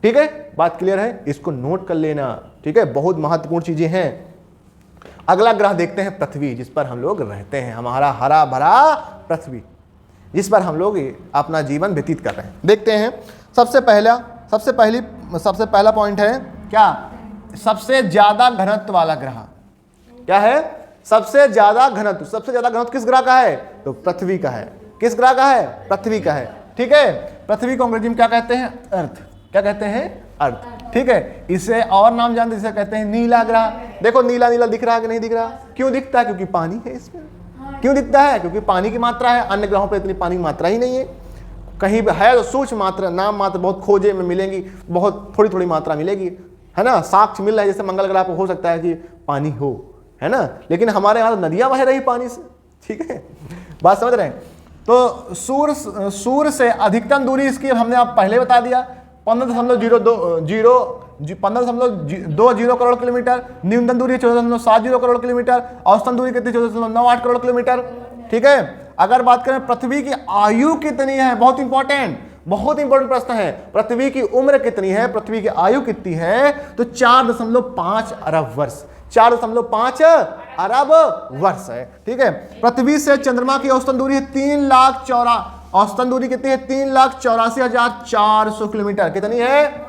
ठीक है। बात क्लियर है, इसको नोट कर लेना, ठीक है। बहुत महत्वपूर्ण चीजें हैं। अगला ग्रह देखते हैं पृथ्वी, जिस पर हम लोग रहते हैं, हमारा हरा भरा पृथ्वी, जिस पर हम लोग अपना जीवन व्यतीत कर रहे हैं। देखते हैं सबसे पहला पॉइंट है क्या, सबसे ज्यादा घनत्व वाला ग्रह क्या है, सबसे ज्यादा घनत्व किस ग्रह का है, तो पृथ्वी का है। किस ग्रह का है, पृथ्वी का है, ठीक है। पृथ्वी को अंग्रेजी में क्या कहते हैं, अर्थ। क्या कहते हैं, अर्थ, ठीक है। इसे और नाम जानते, इसे कहते हैं नीला ग्रह। देखो नीला नीला दिख रहा है कि नहीं दिख रहा, क्यों दिखता है, क्योंकि पानी है इसमें। क्यों दिखता है, क्योंकि पानी की मात्रा है। अन्य ग्रहों पर इतनी पानी की मात्रा ही नहीं है, कहीं है तो सूक्ष्म मात्रा, नाम मात्र बहुत खोजे में मिलेंगी, बहुत थोड़ी थोड़ी मात्रा मिलेगी, है ना। साक्ष्य मिल रहा है, जैसे मंगल ग्रह पर हो सकता है कि पानी हो, है ना, लेकिन हमारे यहाँ नदियां बह रही पानी से, ठीक है। बात समझ रहे हैं। तो सूर्य से अधिकतम दूरी इसकी हमने आप पहले बता दिया, 15.20 करोड़ किलोमीटर। न्यूनतम दूरी 14.70 करोड़ किलोमीटर। औसतन दूरी कितनी, 14.98 करोड़ किलोमीटर, ठीक है। अगर बात करें पृथ्वी की आयु कितनी है, बहुत इंपॉर्टेंट प्रश्न है, पृथ्वी की उम्र कितनी है, पृथ्वी की आयु कितनी है, तो 4.5 अरब वर्ष, 4.5 अरब वर्ष है, ठीक है। पृथ्वी से चंद्रमा की औसतन दूरी है 3,04,000, औसतन दूरी कितनी है, 3,84,400 किलोमीटर। कितनी है,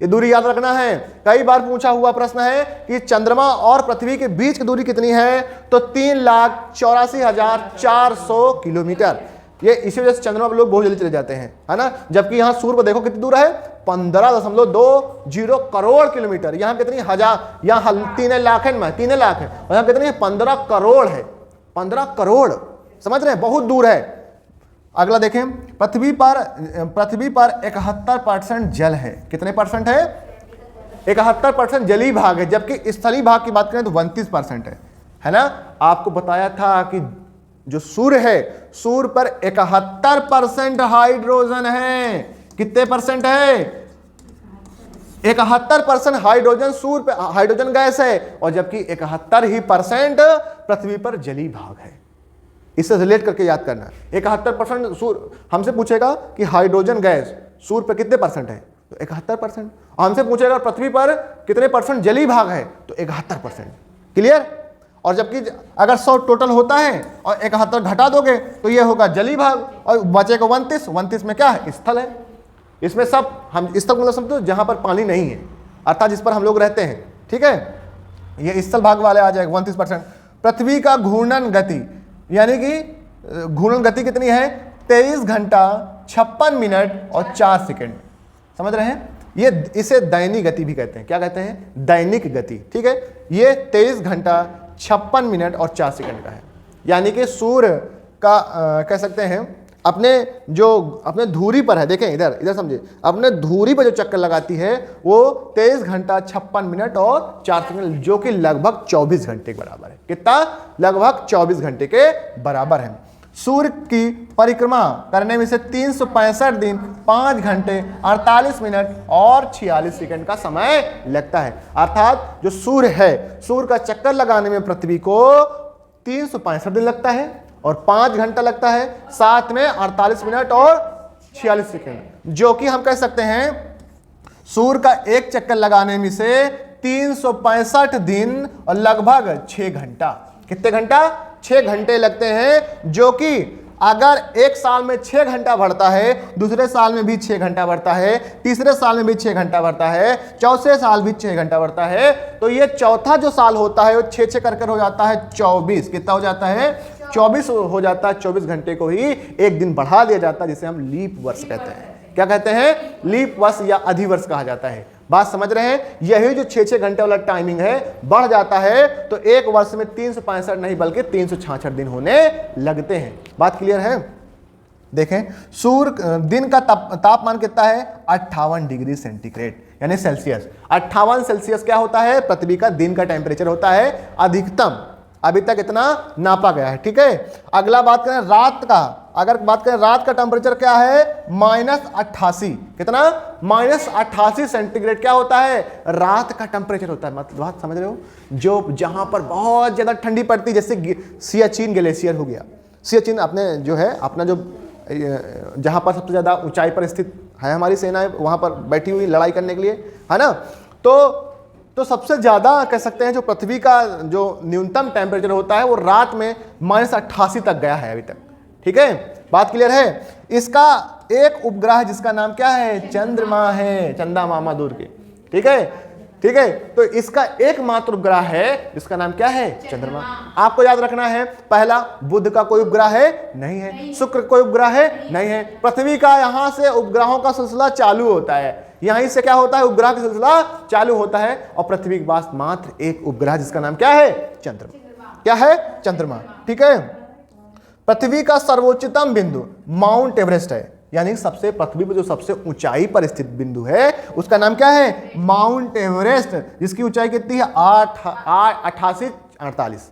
ये दूरी याद रखना है। कई बार पूछा हुआ प्रश्न है कि चंद्रमा और पृथ्वी के बीच की दूरी कितनी है, तो 3,84,400 किलोमीटर। ये इसी वजह से चंद्रमा पर लोग बहुत जल्दी चले जाते हैं, है ना। जबकि यहाँ सूर्य पर देखो कितनी दूर है, 15.20 करोड़ किलोमीटर। यहाँ कितनी हजार, यहाँ 3 लाख है, 3 लाख है, और यहाँ कितनी है 15 करोड़ है, 15 करोड़, समझ रहे हैं, बहुत दूर है। अगला देखें, पृथ्वी पर 71% जल है। कितने परसेंट है? 71% जलीय भाग है, जबकि स्थलीय भाग की बात करें तो 32% है ना। आपको बताया था कि जो सूर्य है, सूर्य पर 71% हाइड्रोजन है। कितने परसेंट है? 71% हाइड्रोजन सूर्य पे हाइड्रोजन गैस है, और जबकि 71% पृथ्वी पर जलीय भाग है। इससे रिलेट करके याद करना। 71% सूर्य हमसे पूछेगा कि हाइड्रोजन गैस सूर्य पे कितने परसेंट है, तो 71%। हमसे पूछेगा पृथ्वी पर कितने परसेंट जलीय भाग है, तो 71%। क्लियर? और जबकि अगर 100 टोटल होता है और 71 घटा दोगे तो ये होगा जलीय भाग, और बचेगा 29 में क्या है? स्थल है। इसमें सब हम स्थल मतलब समझो जहां पर पानी नहीं है, अर्थात जिस पर हम लोग रहते हैं, ठीक है, ये स्थल भाग वाले आ जाएगा 29%। पृथ्वी का घूर्णन गति, यानी कि घूर्णन गति कितनी है? 23 घंटा 56 मिनट और 4 सेकंड। समझ रहे हैं? ये इसे दैनिक गति भी कहते हैं। क्या कहते हैं? दैनिक गति, ठीक है। ये 23 घंटा 56 मिनट और 4 सेकंड का है। यानी कि सूर्य का कह सकते हैं अपने धुरी पर है, देखें इधर समझिए, अपने धुरी पर जो चक्कर लगाती है वो 23 घंटा 56 मिनट और 4 सेकंड, जो कि लगभग 24 घंटे के बराबर है। कितना? लगभग 24 घंटे के बराबर है। सूर्य की परिक्रमा करने में से 365 दिन 5 घंटे 48 मिनट और 46 सेकंड का समय लगता है। अर्थात जो सूर्य है, सूर्य का चक्कर लगाने में पृथ्वी को 365 दिन लगता है और 5 घंटा लगता है, साथ में 48 मिनट और 46 सेकंड, जो कि हम कह सकते हैं सूर्य का एक चक्कर लगाने में से 365 दिन और लगभग 6 घंटा। कितने घंटा? 6 घंटे लगते हैं, जो कि अगर एक साल में 6 घंटा बढ़ता है, दूसरे साल में भी 6 घंटा बढ़ता है, तीसरे साल में भी 6 घंटा बढ़ता है, चौथे साल भी 6 घंटा बढ़ता है, तो ये चौथा जो साल होता है वो 6 कर हो जाता है 24। कितना हो जाता है? 24 हो जाता है। 24 घंटे को ही एक दिन बढ़ा दिया जाता है, जिसे हम लीप वर्ष कहते हैं। क्या कहते हैं? लीप वर्ष या अधिवर्ष कहा जाता है। बात समझ रहे हैं? यही जो 6 घंटे वाला टाइमिंग है बढ़ जाता है, तो एक वर्ष में 365 नहीं बल्कि 366 दिन होने लगते हैं। बात क्लियर है? देखें, सूर्य दिन का तापमान कितना है? 58 डिग्री सेंटीग्रेड यानी सेल्सियस। 58 सेल्सियस क्या होता है? पृथ्वी का दिन का टेम्परेचर होता है अधिकतम। अभी तक इतना नापा गया है, ठीक है। अगला बात करें रात का। अगर बात करें रात का टेम्परेचर क्या है? -88। कितना? -88 सेंटीग्रेड क्या होता है? रात का टेम्परेचर होता है। मतलब बात समझ रहे हो? जो जहां पर बहुत ज्यादा ठंडी पड़ती है, जैसे सियाचिन ग्लेशियर हो गया। सियाचिन अपने जो है अपना जो जहां पर सबसे ज्यादा ऊंचाई पर स्थित है हमारी सेनाएं, वहां पर बैठी हुई लड़ाई करने के लिए, है ना। तो सबसे ज़्यादा कह सकते हैं जो पृथ्वी का जो न्यूनतम टेम्परेचर होता है वो रात में -88 तक गया है अभी तक, ठीक है। बात क्लियर है? इसका एक उपग्रह जिसका नाम क्या है? चंद्रमा है, चंदा मामा दूर के, ठीक है, ठीक है। तो इसका एकमात्र उपग्रह है जिसका नाम क्या है? चंद्रमा। आपको याद रखना है, पहला बुध का कोई उपग्रह है? नहीं है। शुक्र कोई उपग्रह है? नहीं है। पृथ्वी का यहां से उपग्रहों का सिलसिला चालू होता है, यहीं से क्या होता है? उपग्रह का सिलसिला चालू होता है, और पृथ्वी के पास मात्र एक उपग्रह जिसका नाम क्या है? चंद्रमा। क्या है? चंद्रमा, ठीक है। पृथ्वी का सर्वोच्चतम बिंदु माउंट एवरेस्ट है, यानी सबसे पृथ्वी पर जो सबसे ऊंचाई पर स्थित बिंदु है उसका नाम क्या है? माउंट एवरेस्ट, जिसकी ऊंचाई कितनी है? 8848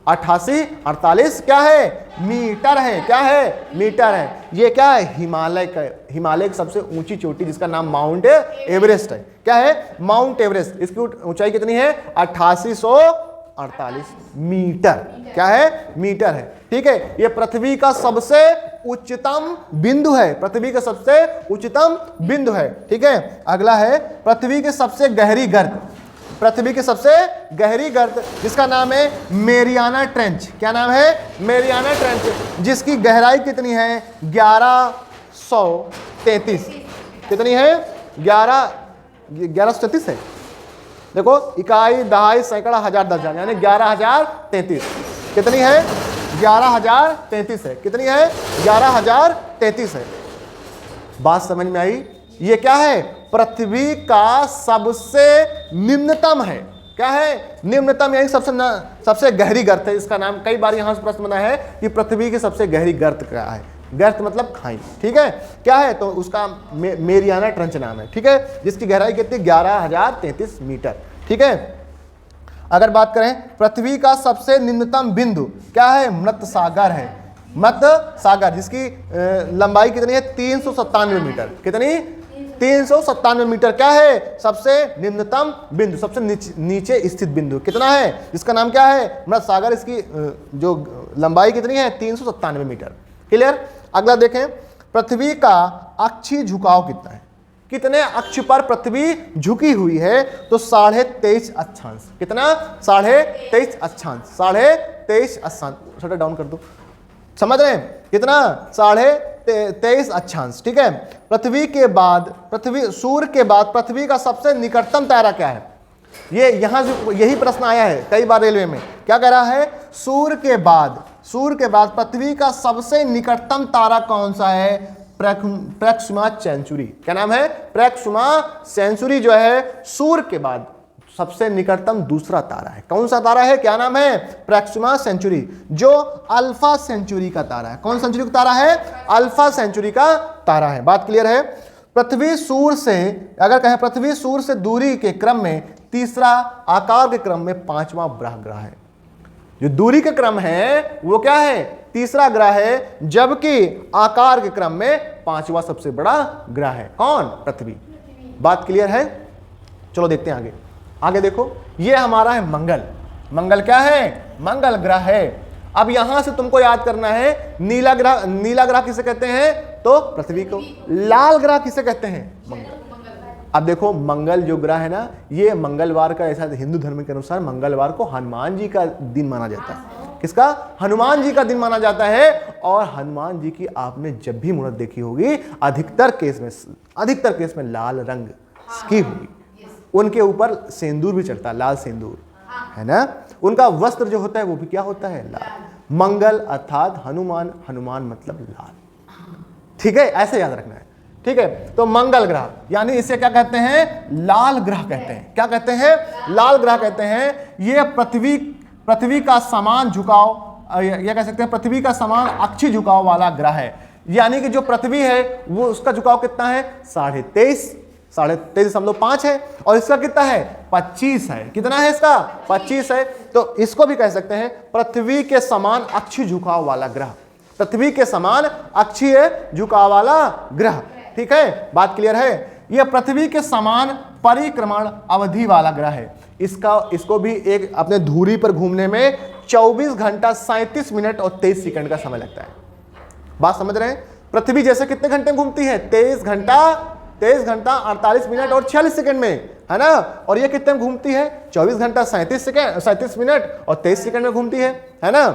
8848 क्या है? मीटर है। क्या है? मीटर है। ये क्या है? हिमालय का, हिमालय की सबसे ऊंची चोटी जिसका नाम माउंट एवरेस्ट है। क्या है? Mount Everest. इसकी ऊंचाई कितनी है? 8848 मीटर। क्या है? मीटर है, ठीक है। ये पृथ्वी का सबसे उच्चतम बिंदु है, पृथ्वी का सबसे उच्चतम बिंदु है, ठीक है। अगला है पृथ्वी की सबसे गहरी गर्त। पृथ्वी की सबसे गहरी गर्त जिसका नाम है मेरियाना ट्रेंच। क्या नाम है? मेरियाना ट्रेंच, जिसकी गहराई कितनी है? 1133। कितनी है? 1133 है। देखो, इकाई, दहाई, सैकड़ा, हजार, 10,000 यानी 11,033। कितनी है? 11,033 है। कितनी है? 11,033 है। बात समझ में आई? ये क्या है? पृथ्वी का सबसे निम्नतम है। क्या है? निम्नतम, यानी सबसे गहरी गर्त है। इसका नाम कई बार यहां से प्रश्न बना है कि पृथ्वी की सबसे गहरी गर्त क्या है। गर्त मतलब खाई, ठीक है। क्या है? तो उसका मेरियाना ट्रंच नाम है, ठीक है, जिसकी गहराई कितनी? 11,033 मीटर, ठीक है। अगर बात करें पृथ्वी का सबसे निम्नतम बिंदु क्या है? मृत सागर है। मृत सागर, जिसकी लंबाई कितनी है? 397 मीटर। कितनी? 397 मीटर। क्या है? सबसे निम्नतम बिंदु, सबसे नीचे स्थित बिंदु कितना है? जिसका नाम क्या है? मृत सागर। इसकी जो लंबाई कितनी है? 397 मीटर। क्लियर? अगला देखें, पृथ्वी का अक्षीय झुकाव कितना है? कितने अक्ष पर पृथ्वी झुकी हुई है? तो 23.5 अक्षांश। कितना? 23.5 अक्षांश। 23.5 अक्षांश। थोड़ा डाउन कर दो, समझ रहे हैं? कितना? 23.5 अक्षांश, ठीक है। पृथ्वी के बाद, सूर्य के बाद पृथ्वी का सबसे निकटतम तारा क्या है? ये यहां से यही प्रश्न आया है कई बार रेलवे में। क्या कह रहा है? सूर्य के बाद पृथ्वी का सबसे निकटतम तारा कौन सा है? प्रैक्सिमा सेंचुरी। क्या नाम है? प्रैक्सिमा सेंचुरी जो है सूर्य के बाद सबसे निकटतम दूसरा तारा है। कौन सा तारा है? क्या नाम है? प्रैक्सिमा सेंचुरी, जो अल्फा सेंचुरी का तारा है। कौन सेंचुरी का तारा है? अल्फा सेंचुरी का तारा है। बात क्लियर है? पृथ्वी सूर्य से, अगर कहें पृथ्वी सूर्य से दूरी के क्रम में तीसरा, आकार के क्रम में पांचवा ग्रह है। जो दूरी के क्रम है वो क्या है? तीसरा ग्रह है, जबकि आकार के क्रम में पांचवा सबसे बड़ा ग्रह है। कौन? पृथ्वी। बात क्लियर है? चलो देखते हैं आगे। आगे देखो, ये हमारा है मंगल। मंगल क्या है? मंगल ग्रह है। अब यहां से तुमको याद करना है, नीला ग्रह, नीला ग्रह किसे कहते हैं? तो पृथ्वी को। लाल ग्रह किसे कहते हैं? मंगल। अब देखो, मंगल जो ग्रह है ना, ये मंगलवार का, ऐसा हिंदू धर्म के अनुसार मंगलवार को हनुमान जी का दिन माना जाता है। किसका? हनुमान जी का दिन माना जाता है। और हनुमान जी की आपने जब भी मूर्त देखी होगी, अधिकतर केस में लाल रंग की होगी। उनके ऊपर सिंदूर भी चढ़ता है, लाल सिंदूर, है ना। उनका वस्त्र जो होता है वो भी क्या होता है? लाल। मंगल अर्थात हनुमान, हनुमान मतलब लाल, ठीक है, ऐसे याद रखना है, ठीक है। तो मंगल ग्रह, यानी इसे क्या कहते हैं? लाल ग्रह कहते हैं। क्या कहते हैं? लाल ग्रह कहते हैं। ये पृथ्वी का समान झुकाव, यह कह सकते हैं पृथ्वी का समान अक्षीय झुकाव वाला ग्रह है। यानी कि जो पृथ्वी है वो, उसका झुकाव कितना है? 23.5 है। और इसका कितना है? 25 है। कितना है इसका? 25 है। तो इसको भी कह सकते हैं पृथ्वी के समान अक्षीय झुकाव वाला ग्रह। पृथ्वी के समान अक्षीय झुकाव वाला ग्रह, ठीक है। बात क्लियर है? यह पृथ्वी के समान परिक्रमण अवधि वाला ग्रह है। इसको भी एक अपने धुरी पर घूमने में 24 घंटा 37 मिनट और 23 सेकंड का समय लगता है। बात समझ रहे हैं? पृथ्वी जैसे कितने घंटे घूमती है? 23 घंटा 48 मिनट और 46 सेकंड में, है ना। और ये कितने में घूमती है? 24 घंटा 37 मिनट और 23 सेकंड में घूमती है ना।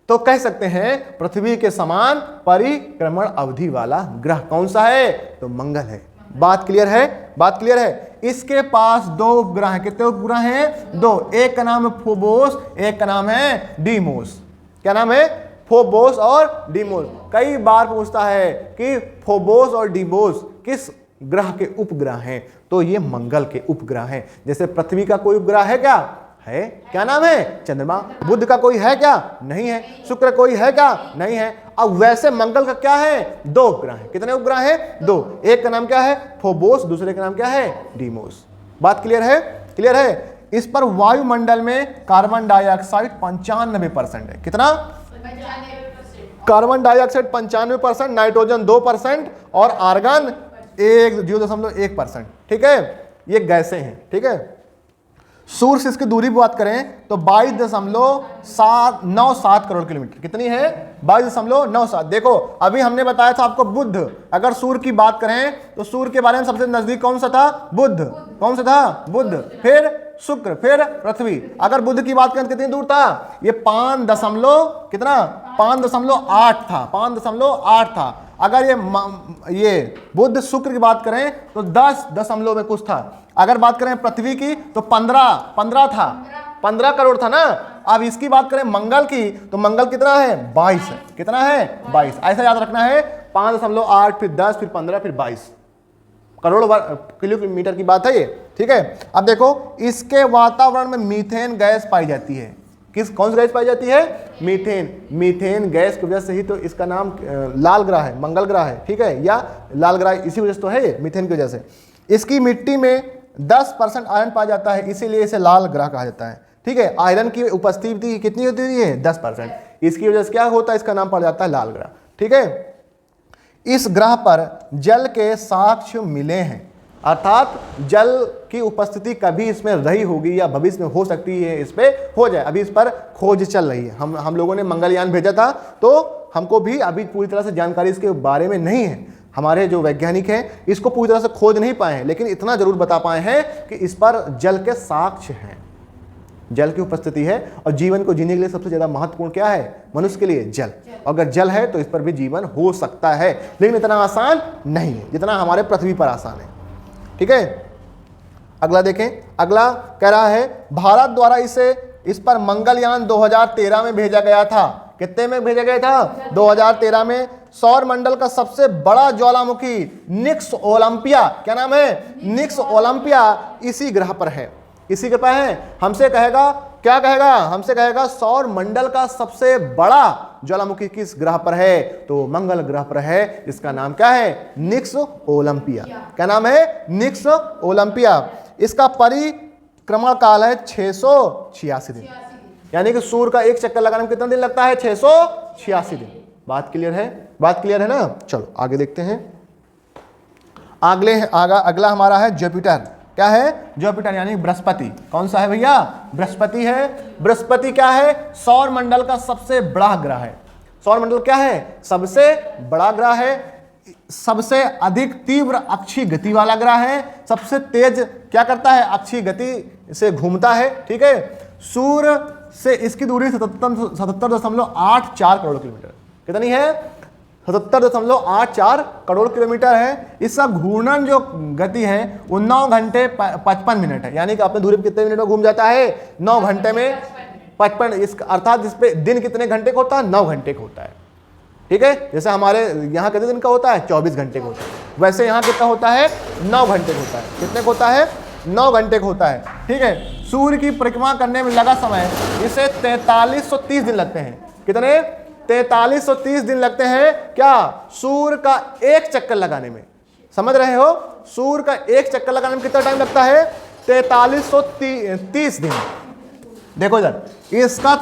तो कह सकते हैं पृथ्वी के समान परिक्रमण अवधि वाला ग्रह कौन सा है? तो मंगल है। बात क्लियर है? बात क्लियर है? इसके पास 2 उपग्रह हैं। कितने उपग्रह हैं? 2। एक का नाम है फोबोस, एक का नाम है डीमोस। क्या नाम है? फोबोस और डीमोस। कई बार पूछता है कि फोबोस और डीमोस किस ग्रह के उपग्रह हैं? तो ये मंगल के उपग्रह हैं। जैसे पृथ्वी का कोई उपग्रह है क्या? है। क्या नाम है? चंद्रमा। बुध का कोई है क्या? नहीं है। शुक्र कोई है क्या? नहीं है। अब वैसे मंगल का क्या है? 2 उपग्रह है। कितने उपग्रह है? 2। एक का नाम क्या है? फोबोस, दूसरे का नाम क्या है? डीमोस। बात क्लियर है? क्लियर है? इस पर वायुमंडल में कार्बन डाइऑक्साइड 95% है। कितना? कार्बन डाइऑक्साइड 95%, नाइट्रोजन 2% और आर्गन 0.1%, ठीक है। ये गैसें हैं, ठीक है। सूर्य से इसकी दूरी बात करें तो 22.797 करोड़ किलोमीटर। कितनी है? 22.97। देखो, अभी हमने बताया था आपको बुध। अगर सूर्य की बात करें तो सूर्य के बारे में सबसे नजदीक कौन सा था? बुध। कौन सा था? बुध। फिर शुक्र, फिर पृथ्वी। अगर बुध की बात करें तो कितनी दूर था? ये 5.8 था। 5.8 था। अगर ये बुध शुक्र की बात करें तो 10 दशमलव में कुछ था। अगर बात करें पृथ्वी की तो 15 था। 15 करोड़ था ना। अब इसकी बात करें मंगल की, तो मंगल कितना है? 22 है। कितना है? 22। ऐसा याद रखना है, 5.8 फिर 10 फिर 15 फिर 22 करोड़ किलोमीटर की बात है ये, ठीक है। अब देखो, इसके वातावरण में मीथेन गैस पाई जाती है। कौन सी गैस पाई जाती है? मीथेन। मीथेन गैस की वजह से ही तो इसका नाम लाल ग्रह है, मंगल ग्रह है, ठीक है, या लाल ग्रह इसी वजह से तो है ये, मीथेन की वजह से। इसकी मिट्टी में 10% आयरन पाया जाता है, इसीलिए इसे लाल ग्रह कहा जाता है, ठीक है। आयरन की उपस्थिति कितनी होती है? 10%। इसकी वजह से क्या होता है? इसका नाम पड़ जाता है लाल ग्रह, ठीक है। इस ग्रह पर जल के साक्ष्य मिले हैं, अर्थात जल की उपस्थिति कभी इसमें रही होगी या भविष्य में हो सकती है, इस पे हो जाए। अभी इस पर खोज चल रही है। हम लोगों ने मंगलयान भेजा था, तो हमको भी अभी पूरी तरह से जानकारी इसके बारे में नहीं है। हमारे जो वैज्ञानिक हैं इसको पूरी तरह से खोज नहीं पाए हैं, लेकिन इतना जरूर बता पाए हैं कि इस पर जल के साक्ष्य हैं, जल की उपस्थिति है। और जीवन को जीने के लिए सबसे ज्यादा महत्वपूर्ण क्या है मनुष्य के लिए? जल। अगर जल है तो इस पर भी जीवन हो सकता है, लेकिन इतना आसान नहीं है जितना हमारे पृथ्वी पर आसान है, ठीक है। अगला देखें, अगला कह रहा है भारत द्वारा इस पर मंगलयान 2013 में भेजा गया था। कितने में भेजा गया था? 2013 में। सौर मंडल का सबसे बड़ा ज्वालामुखी निक्स ओलंपिया, क्या नाम है? निक्स ओलंपिया, इसी ग्रह पर है। इसी के पास है। हमसे कहेगा, क्या कहेगा? हमसे कहेगा सौर मंडल का सबसे बड़ा ज्वालामुखी किस ग्रह पर है? तो मंगल ग्रह पर है। इसका नाम क्या है? निक्स ओलंपिया। क्या नाम है? निक्स ओलंपिया। इसका परिक्रमण काल है 686 दिन, यानी कि सूर्य का एक चक्कर लगाने में कितना दिन लगता है? 686 दिन। बात क्लियर है? बात क्लियर है ना? चलो आगे देखते हैं। अगला हमारा है जुपिटर। क्या है? जुपिटर यानी बृहस्पति। कौन सा है भैया? बृहस्पति है। बृहस्पति क्या है? सौर मंडल का सबसे बड़ा ग्रह है। सौर मंडल क्या है? सबसे बड़ा ग्रह है। सबसे अधिक तीव्र अक्षीय गति वाला ग्रह है। सबसे तेज क्या करता है? अक्षीय गति से घूमता है, ठीक है। सूर्य से इसकी दूरी 77.84 करोड़ किलोमीटर। कितनी है? 77.84 करोड़ किलोमीटर है। इसका घूर्णन जो गति है वो 9 घंटे 55 मिनट है, यानी कि अपने दूरी पे कितने मिनट में घूम जाता है? 9 घंटे में 55। इसका अर्थात इस पे दिन कितने घंटे का होता है? 9 घंटे का होता है, ठीक है। जैसे हमारे यहाँ कितने दिन का होता है? 24 घंटे का होता है। वैसे यहाँ कितना होता है? 9 घंटे का होता है। कितने का होता है? 9 घंटे का होता है, ठीक है। सूर्य की परिक्रमा करने में लगा समय इसे 4330 दिन लगते हैं। कितने? 4330 दिन लगते हैं। क्या? सूर्य का एक चक्कर लगाने में। समझ रहे हो? सूर्य का एक चक्कर लगाने में कितना टाइम लगता है? 4330 दिन। देखो इधर, इसका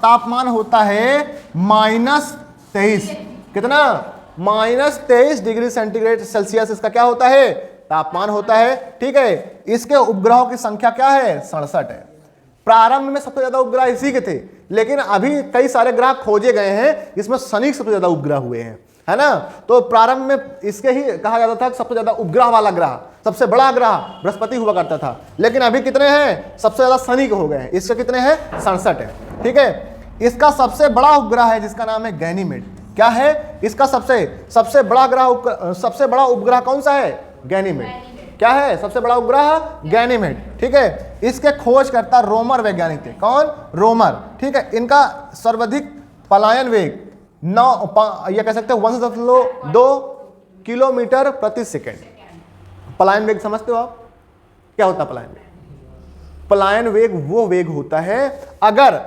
तापमान होता है -23। कितना? -23 डिग्री सेंटीग्रेड सेल्सियस इसका क्या होता है? तापमान होता है, ठीक है। इसके उपग्रहों की संख्या क्या है? 67 है। प्रारंभ में सबसे ज्यादा उपग्रह इसी के थे, लेकिन अभी कई सारे ग्रह खोजे गए हैं, इसमें शनि सबसे ज्यादा उपग्रह हुए हैं, है ना। तो प्रारंभ में इसके ही कहा जाता था सबसे ज्यादा उपग्रह वाला ग्रह, सबसे बड़ा ग्रह बृहस्पति हुआ करता था। लेकिन अभी कितने हैं? सबसे ज्यादा शनि के हो गए हैं। इसके कितने हैं? 67 है, ठीक है। इसका सबसे बड़ा उपग्रह है जिसका नाम है गैनीमेड। क्या है? इसका सबसे बड़ा उपग्रह कौन सा है? गैनीमेड। क्या है? सबसे बड़ा उपग्रह गैनीमेड, ठीक है। इसके खोजकर्ता रोमर वैज्ञानिक थे। कौन? रोमर, ठीक है। इनका सर्वाधिक पलायन वेग 9 ये कह सकते हैं 1.2 किलोमीटर प्रति सेकेंड। पलायन वेग समझते हो आप? क्या होता है पलायन वेग? पलायन वेग वो वेग होता है अगर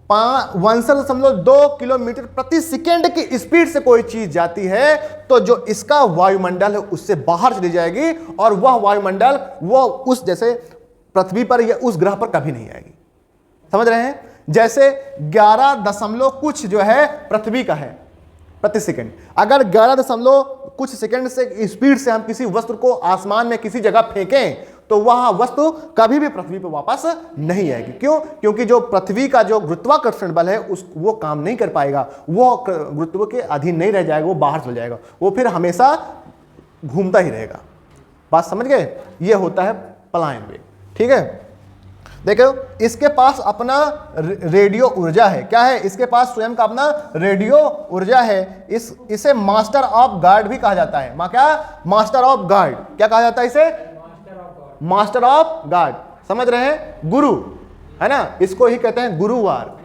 1.2 किलोमीटर प्रति सेकेंड की स्पीड से कोई चीज जाती है तो जो इसका वायुमंडल है उससे बाहर चली जाएगी, और वह वायुमंडल वो उस जैसे पृथ्वी पर या उस ग्रह पर कभी नहीं आएगी। समझ रहे हैं? जैसे 11 दशमलव कुछ जो है पृथ्वी का है प्रति सेकंड। अगर 11 दशमलव कुछ सेकंड से स्पीड से हम किसी वस्तु को आसमान में किसी जगह फेंकें तो वह वस्तु कभी भी पृथ्वी पर वापस नहीं आएगी। क्यों? क्योंकि जो पृथ्वी का जो गुरुत्वाकर्षण बल है वो काम नहीं कर पाएगा, वो गुरुत्व के अधीन नहीं रह जाएगा, वो बाहर चल जाएगा, वो फिर हमेशा घूमता ही रहेगा। बात समझ गए? ये होता है पलायन वेग, ठीक है। देखो, इसके पास अपना रेडियो ऊर्जा है। क्या है? इसके पास स्वयं का अपना रेडियो ऊर्जा है। इसे मास्टर ऑफ गार्ड भी कहा जाता है। क्या? Master of guard. क्या कहा जाता है इसे? Master of guard. समझ रहे हैं? गुरु, है ना, इसको ही कहते हैं गुरुवार।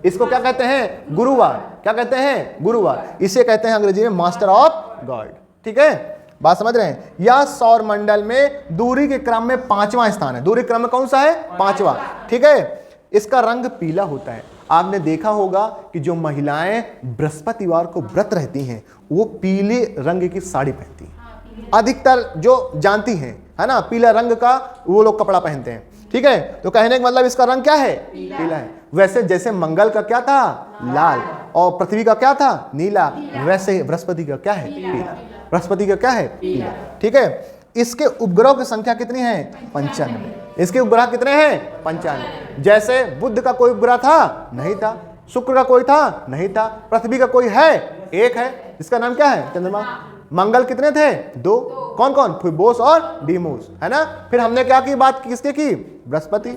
इसको क्या कहते हैं? गुरुवार। क्या कहते हैं? गुरुवार। इसे कहते हैं अंग्रेजी में मास्टर ऑफ गॉड। ठीक है, बात समझ रहे हैं? यह सौर मंडल में दूरी के क्रम में 5वां स्थान है। दूरी क्रम में कौन सा है? 5वां। ठीक है, इसका रंग पीला होता है। आपने देखा होगा कि जो महिलाएं बृहस्पतिवार को व्रत रहती हैं वो पीले रंग की साड़ी पहनती हैं। अधिकतर जो जानती हैं, है ना, पीला रंग का वो लोग कपड़ा पहनते हैं। ठीक है, तो कहने का मतलब इसका रंग क्या है? पीला है। वैसे जैसे मंगल का क्या था? लाल। और पृथ्वी का क्या था? नीला। वैसे बृहस्पति का क्या है? पीला। बृहस्पति का क्या है? पीला। ठीक है, इसके उपग्रह की संख्या कितनी है? 95। इसके उपग्रह कितने हैं? 95। जैसे बुध का कोई उपग्रह था? नहीं था। शुक्र का कोई था? नहीं था। पृथ्वी का कोई है? एक है, इसका नाम क्या है? चंद्रमा। मंगल कितने थे? 2। कौन कौन? फिबोस और डीमोस, है ना। फिर हमने क्या की बात, किसके की? बृहस्पति,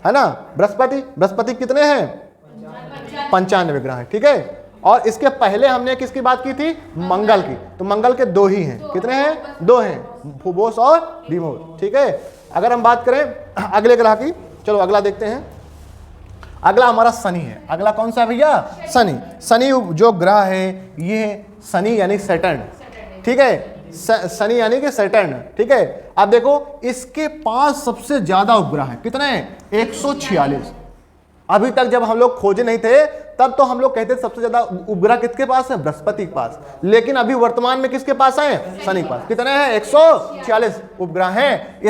है ना। बृहस्पति कितने हैं? 95 ग्रह है। ठीक है, और इसके पहले हमने किसकी बात की थी? मंगल की। तो मंगल के 2 ही हैं। कितने हैं? 2 हैं, फिबोस और डीमोस। ठीक है, अगर हम बात करें अगले ग्रह की, चलो अगला देखते हैं। अगला हमारा शनि है। अगला कौन सा है भैया? शनि। शनि जो ग्रह है ये शनि यानी सैटर्न। ठीक है, शनि यानी कि सैटर्न। ठीक है, अब देखो इसके पास सबसे ज्यादा उपग्रह है। कितने? 146। अभी तक जब हम लोग खोजे नहीं थे तब तो हम लोग कहते थे सबसे ज्यादा उपग्रह किसके पास है? बृहस्पति के पास। लेकिन अभी वर्तमान में किसके पास है? शनि के पास। कितने हैं? 146 उपग्रह हैं।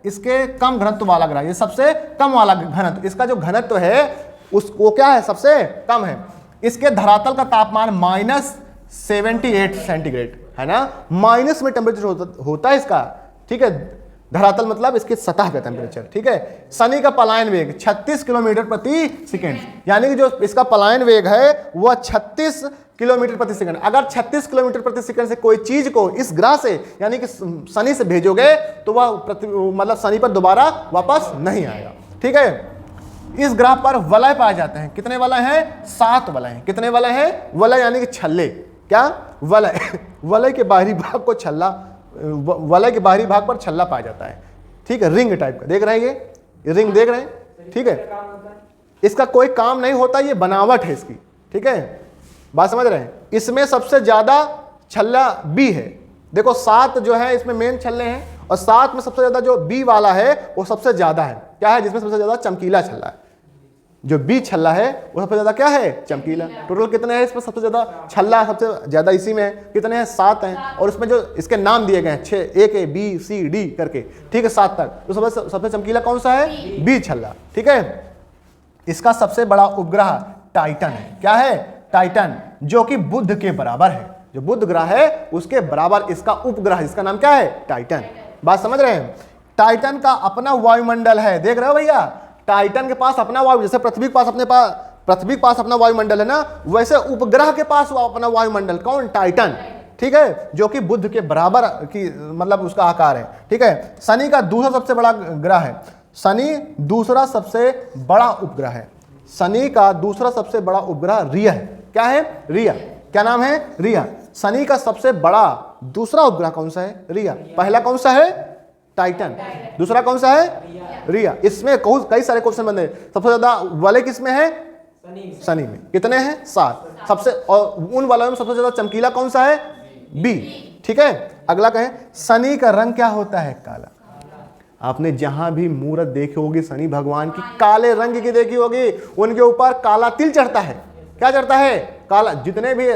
इसके कम घनत्व वाला ग्रह, ये सबसे कम वाला घनत्व। इसका जो घनत्व है उसको क्या है? सबसे कम है। इसके धरातल का तापमान -78 सेंटीग्रेड, है ना। माइनस में टेम्परेचर होता है इसका। ठीक है, धरातल मतलब इसकी सतह का टेम्परेचर। ठीक है, शनि का पलायन वेग 36 किलोमीटर प्रति सेकंड, यानी कि जो इसका पलायन वेग है वह 36 किलोमीटर प्रति सेकंड। अगर 36 किलोमीटर प्रति सेकंड से कोई चीज को इस ग्रह से यानी कि शनि से भेजोगे तो वह मतलब शनि पर दोबारा वापस नहीं आएगा। ठीक है, इस ग्रह पर वलय पाए जाते हैं। कितने वलय हैं? 7 वलय हैं। कितने वलय हैं? वलय यानी कि छल्ले। क्या? वलय। वलय के बाहरी भाग को छल्ला, वलय के बाहरी भाग पर छल्ला पाया जाता है। ठीक है, रिंग टाइप का देख रहे हैं, ये रिंग देख रहे हैं। ठीक है, इसका कोई काम नहीं होता, ये बनावट है इसकी। ठीक है, बात समझ रहे हैं? इसमें सबसे ज्यादा छल्ला बी है। देखो 7 जो है इसमें मेन छल्ले हैं और 7 में सबसे ज्यादा जो बी वाला है वो सबसे ज्यादा है। क्या है? जिसमें सबसे ज्यादा चमकीला छल्ला है। जो बी छल्ला है वो सबसे ज्यादा क्या है? चमकीला। टोटल कितने हैं इसमें? सबसे ज्यादा छल्ला सबसे ज्यादा इसी में है। कितने हैं? 7 हैं। और इसमें जो इसके नाम दिए गए हैं 6 A B C D करके, ठीक है, 7 तक। तो सबसे चमकीला कौन सा है? बी छल्ला। ठीक है, इसका सबसे बड़ा उपग्रह टाइटन है। क्या है? टाइटन, जो कि बुध के बराबर है। जो बुध ग्रह है उसके बराबर इसका उपग्रह, इसका नाम क्या है? टाइटन। बात समझ रहे हैं? टाइटन का अपना वायुमंडल है। देख रहे हो भैया, टाइटन के पास अपना वायु, जैसे पृथ्वी के पास अपना वायुमंडल है ना, वैसे उपग्रह के पास अपना वायुमंडल। कौन? टाइटन। ठीक है, जो कि बुध के बराबर की मतलब उसका आकार है। ठीक है, शनि का दूसरा सबसे बड़ा ग्रह है। शनि दूसरा सबसे बड़ा उपग्रह है। शनि का दूसरा सबसे बड़ा उपग्रह रिया है। क्या है? रिया। क्या नाम है? रिया। शनि का सबसे बड़ा दूसरा उपग्रह कौन सा है? रिया। पहला कौन सा है? टाइटन। दूसरा कौन सा है? रिया। इसमें कई सारे क्वेश्चन बने। सबसे ज्यादा वलय किसमें है? शनि में। कितने हैं? 7। सबसे, और उन वलयों में सबसे ज्यादा चमकीला कौन सा है? बी। ठीक है, अगला कहें, शनि का रंग क्या होता है? काला। आपने जहां भी मूर्त देखी होगी शनि भगवान की, काले रंग की देखी होगी। उनके ऊपर काला तिल चढ़ता है। क्या चढ़ता है? काला। जितने भी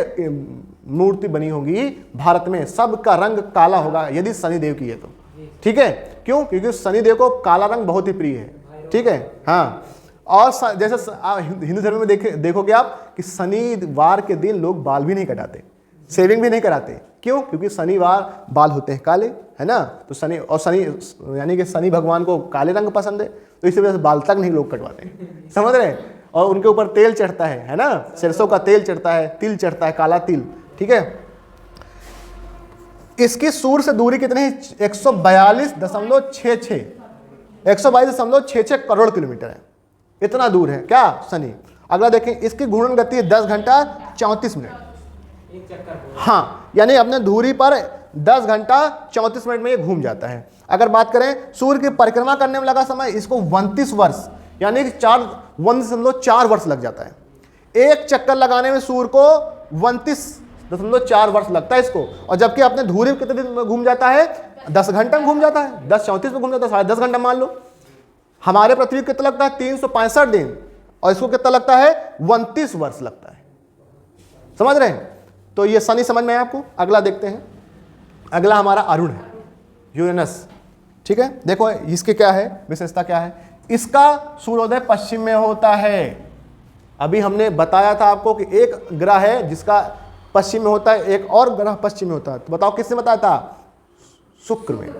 मूर्ति बनी होगी भारत में सबका रंग काला होगा यदि शनिदेव की है तो। ठीक है, क्यों? क्योंकि शनिदेव को काला रंग बहुत ही प्रिय है। ठीक है, हाँ। और जैसे हिंदू धर्म में देखोगे आप कि शनिवार के दिन लोग बाल भी नहीं कटाते, शेविंग भी नहीं कराते। क्यों? क्योंकि शनिवार बाल होते हैं काले, है ना। तो शनि यानी कि शनि भगवान को काले रंग पसंद है, तो इसी वजह से बाल तक नहीं लोग कटवाते। समझ रहे हैं? और उनके ऊपर तेल चढ़ता है ना, सरसों का तेल चढ़ता है, तिल चढ़ता है, काला तिल। ठीक है, इसकी सूर्य से दूरी कितनी है? 142.66 122.66 करोड़ किलोमीटर है। इतना दूर है क्या शनि। अगला देखें, इसकी घूर्णन गति है 10 घंटा 34 मिनट। हाँ, यानी अपने धुरी पर 10 घंटा 34 मिनट में ये घूम जाता है। अगर बात करें सूर्य की परिक्रमा करने में लगा समय, इसको 29 वर्ष यानी कि 1.4 वर्ष लग जाता है। एक चक्कर लगाने में सूर्य को 29.4 वर्ष लगता है इसको, और जबकि अपने धुरी कितने दिन में घूम जाता है? 10 घंटा में घूम जाता है, 10:34 में घूम जाता है, 10.5 घंटा मान लो। हमारे पृथ्वी को कितना लगता है? 365 दिन, और इसको कितना लगता है? 29 वर्ष लगता है। समझ रहे हैं? तो ये शनि समझ में है आपको। अगला देखते हैं, अगला हमारा अरुण है, यूरेनस। ठीक है, देखो इसके क्या है विशेषता, क्या है? इसका सूर्योदय पश्चिम में होता है। अभी हमने बताया था आपको कि एक ग्रह है जिसका पश्चिम में होता है, एक और ग्रह पश्चिम में होता है। तो बताओ किसने बताया था? शुक्र में।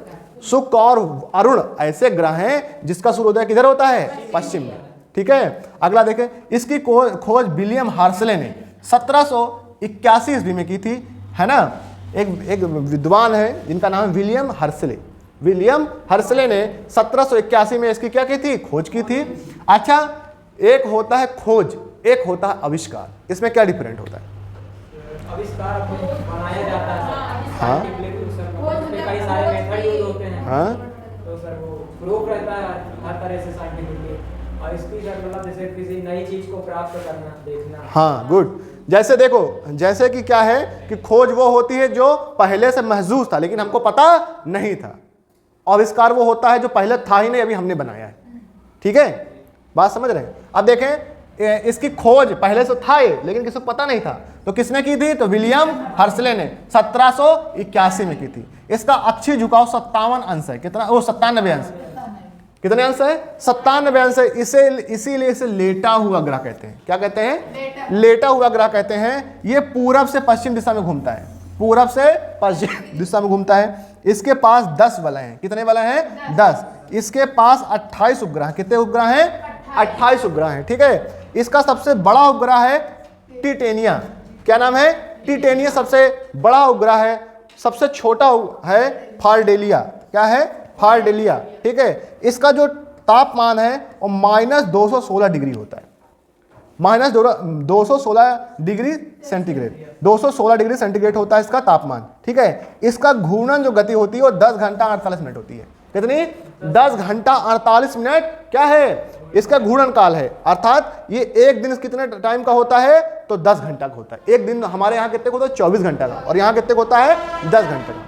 शुक्र और अरुण ऐसे ग्रह हैं जिसका सूर्योदय किधर होता है? पश्चिम में। ठीक है, अगला देखें, इसकी खोज विलियम हर्शले ने 1781 ईस्वी में की थी, है ना। एक विद्वान है जिनका नाम है विलियम हर्शले। विलियम हर्शले ने 1781 में इसकी क्या की थी? खोज की थी। अच्छा, एक होता है खोज, एक होता है आविष्कार। इसमें क्या डिफरेंट होता है? आविष्कार बनाया जाता है, हाँ, कई सारे मेथड यूज होते हैं। हाँ, तो सर वो प्रूफ रहता है हर तरह से साइंटिफिकली, और इसकी सर मतलब जैसे किसी नई चीज को प्राप्त करना, देखना। हाँ, गुड। जैसे देखो, जैसे कि क्या है कि खोज वो होती है जो पहले से महसूस था लेकिन हमको पता नहीं था। आविष्कार वो होता है जो पहले था ही नहीं, अभी हमने बनाया है। ठीक है, बात समझ रहे हैं? अब देखें, इसकी खोज पहले से था ये, लेकिन किसी को पता नहीं था। तो किसने की थी? तो विलियम हर्शले ने 1781 में की थी। इसका अक्षीय झुकाव 57 अंश है। कितना? वो 97 अंश। कितने अंश है? 97 अंश है। इसीलिए इसे लेटा हुआ ग्रह कहते हैं। क्या कहते हैं? लेटा हुआ ग्रह कहते हैं। ये पूरब से पश्चिम दिशा में घूमता है, पूरब से पश्चिम दिशा में घूमता है। इसके पास 10 वलय हैं। कितने वलय हैं? 10। इसके पास 28 उपग्रह। कितने उपग्रह हैं? 28 उपग्रह हैं। ठीक है, इसका सबसे बड़ा उपग्रह है टिटेनिया। क्या नाम है? टिटेनिया सबसे बड़ा उपग्रह है। सबसे छोटा है फारडेलिया। क्या है? फारडेलिया। ठीक है, इसका जो तापमान है वो -216 डिग्री होता है। -216 डिग्री सेंटीग्रेड, 216 डिग्री सेंटीग्रेड होता है इसका तापमान। ठीक है, इसका घूर्णन जो गति होती है वो 10 घंटा 48 मिनट होती है। कितनी? 10 घंटा 48 मिनट क्या है इसका घूर्णन काल है। अर्थात ये एक दिन कितने टाइम का होता है? तो 10 घंटा का होता है। एक दिन हमारे यहाँ कितने का होता है? 24 घंटा का, और यहाँ कितने का होता है? 10 घंटे का।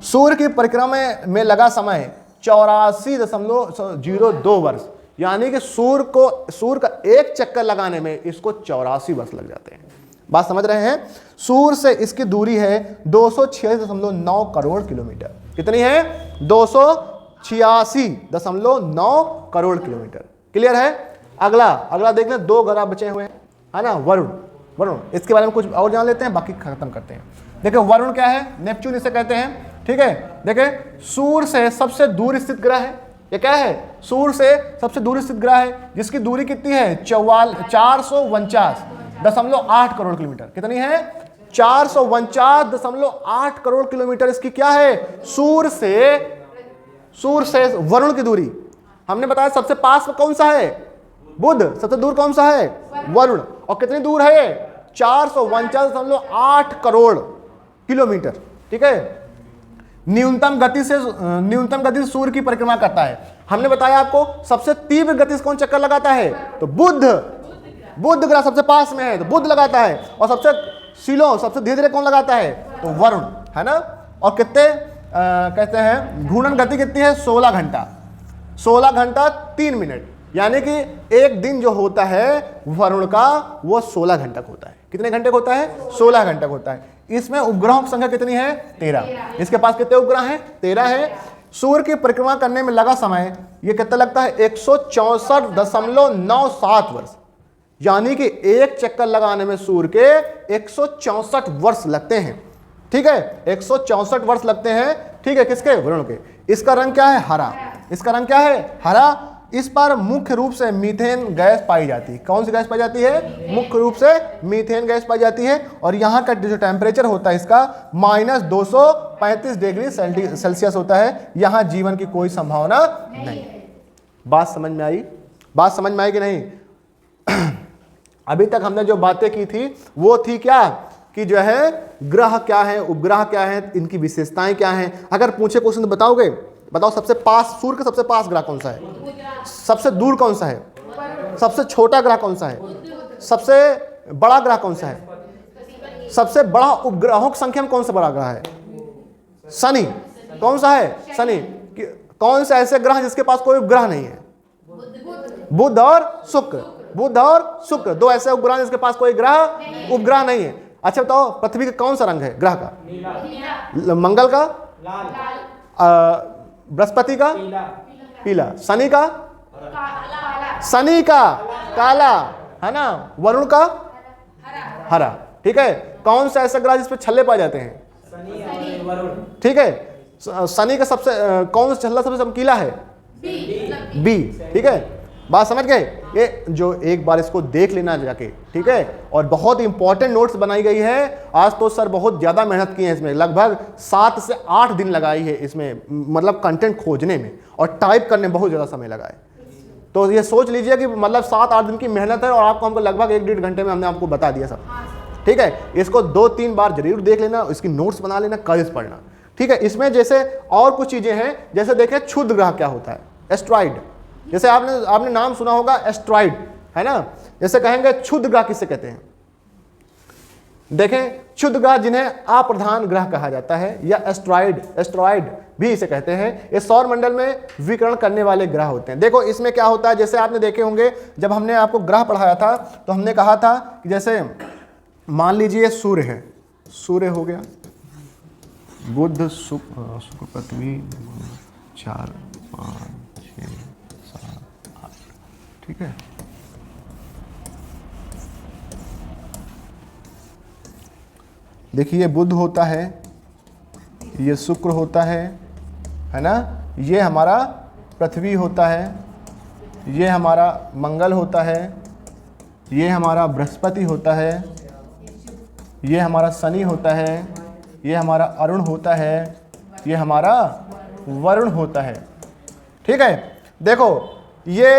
सूर्य की परिक्रमा में लगा समय 84.02 वर्ष, यानी कि सूर्य का एक चक्कर लगाने में इसको 84 वर्ष लग जाते हैं। बात समझ रहे हैं? सूर्य से इसकी दूरी है 286.9 करोड़ किलोमीटर। कितनी है? 286.9 करोड़ किलोमीटर। क्लियर है? अगला देख लें, 2 ग्रह बचे हुए हैं, है ना। वरुण, इसके बारे में कुछ और जान लेते हैं, बाकी खत्म करते हैं। देखिए वरुण क्या है? नेपच्यून इसे कहते हैं। ठीक है, देखिए सूर्य से सबसे दूर स्थित ग्रह है। ये क्या है? सूर्य से सबसे दूर स्थित ग्रह है, जिसकी दूरी कितनी है? 449.8 करोड़ किलोमीटर। कितनी है? 449.8 करोड़ किलोमीटर इसकी क्या है? सूर्य से वरुण की दूरी। हमने बताया सबसे पास में कौन सा है? बुध। सबसे दूर कौन सा है? वरुण। और कितनी दूर है? 449.8 करोड़ किलोमीटर। ठीक है, न्यूनतम गति से सूर्य की परिक्रमा करता है। हमने बताया आपको सबसे तीव्र गति से कौन चक्कर लगाता है? तो बुध ग्रह सबसे पास में है तो बुध लगाता है। और सबसे सबसे धीरे धीरे कौन लगाता है? तो वरुण, है ना। और कितने कहते हैं घूर्णन गति कितनी है? 16 घंटा 3 मिनट, यानी कि एक दिन जो होता है वरुण का वो 16 घंटा का होता है। कितने घंटे का होता है? 16 घंटा का होता है। इसमें उपग्रहों की संख्या कितनी है? 13। इसके पास कितने उपग्रह हैं? 13 है। सूर्य की परिक्रमा करने में लगा समय ये कितना लगता है? 164.97 वर्ष, यानी कि एक चक्कर लगाने में सूर्य के 164 वर्ष लगते हैं। ठीक है, 164 वर्ष लगते हैं। ठीक है, किसके? वरुण के। इसका रंग क्या है? हरा। इसका रंग क्या है? हरा। इस पर मुख्य रूप से मीथेन गैस पाई जाती है। कौन सी गैस पाई जाती है? मुख्य रूप से मीथेन गैस पाई जाती है। और यहाँ का जो टेम्परेचर होता है इसका -235 डिग्री सेल्सियस होता है। यहाँ जीवन की कोई संभावना नहीं। बात समझ में आई? कि नहीं? अभी तक हमने जो बातें की थी वो थी क्या कि जो है ग्रह क्या है, उपग्रह क्या है, इनकी विशेषताएं क्या हैं। अगर पूछे क्वेश्चन तो बताओ सबसे पास, सूर्य के सबसे पास ग्रह कौन सा है? सबसे दूर कौन सा है? सबसे छोटा ग्रह कौन सा है? सबसे बड़ा ग्रह कौन सा है? सबसे बड़ा उपग्रहों की संख्या में कौन सा बड़ा ग्रह है? शनि। कौन सा है? शनि। कौन सा ऐसे ग्रह जिसके पास कोई उपग्रह नहीं है? बुध और शुक्र। बुध और शुक्र, दो ऐसे उपग्रह जिसके पास कोई ग्रह उपग्रह नहीं है। अच्छा बताओ, पृथ्वी का कौन सा रंग है ग्रह का? नीला, मंगल का? लाल, बृहस्पति का? पीला, पीला। शनि का? काला, शनि का काला, है ना। वरुण का? हरा। ठीक है। कौन सा ऐसा ग्रह जिसपे छल्ले पाए जाते हैं? शनि और वरुण। ठीक है। शनि का सबसे कौन सा छल्ला सबसे चमकीला है? बी। ठीक है, बात समझ गए? ये जो एक बार इसको देख लेना जाके, ठीक है। और बहुत इंपॉर्टेंट नोट्स बनाई गई है। आज तो सर बहुत ज़्यादा मेहनत की है इसमें, लगभग 7 से 8 दिन लगाई है इसमें, मतलब कंटेंट खोजने में और टाइप करने में बहुत ज़्यादा समय लगा है। तो ये सोच लीजिए कि मतलब 7-8 दिन की मेहनत है और आपको हमको लगभग 1-1.5 घंटे में हमने आपको बता दिया सब। ठीक है, इसको 2-3 बार जरूर देख लेना, इसकी नोट्स बना लेना, कल पढ़ना। ठीक है। इसमें जैसे और कुछ चीज़ें हैं, जैसे देखिए क्षुद्र ग्रह क्या होता है? एस्ट्रॉइड। जैसे आपने नाम सुना होगा एस्ट्रॉइड, है ना। जैसे कहेंगे क्षुद्र ग्रह किसे कहते हैं? देखें, क्षुद्र ग्रह जिन्हें अप्रधान ग्रह कहा जाता है या एस्ट्रॉइड भी इसे कहते हैं, ये सौर मंडल में विकिरण करने वाले ग्रह होते हैं। देखो इसमें क्या होता है, जैसे आपने देखे होंगे जब हमने आपको ग्रह पढ़ाया था तो हमने कहा था कि जैसे मान लीजिए सूर्य है, सूर्य हो गया, बुध शुक्र पृथ्वी 4 5 6 7 8, ठीक है। देखिए ये बुध होता है, ये शुक्र होता है ना, ये हमारा पृथ्वी होता है, ये हमारा मंगल होता है, ये हमारा बृहस्पति होता है, ये हमारा शनि होता है, ये हमारा अरुण होता है, ये हमारा वरुण होता है। ठीक है। देखो ये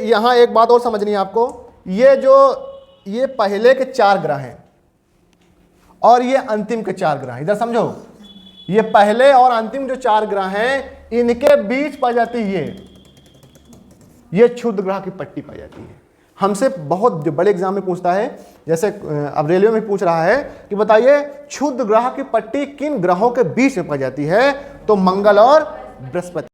यहाँ एक बात और समझनी है आपको, ये पहले के 4 ग्रह हैं और ये अंतिम के 4 ग्रह हैं। इधर समझो, ये पहले और अंतिम जो 4 ग्रह हैं इनके बीच पाई जाती है ये क्षुद्र ग्रह की पट्टी पाई जाती है। हमसे बहुत जो बड़े एग्जाम में पूछता है, जैसे अब रेलवे में पूछ रहा है कि बताइए क्षुद्र ग्रह की पट्टी किन ग्रहों के बीच में पाई जाती है, तो मंगल और बृहस्पति।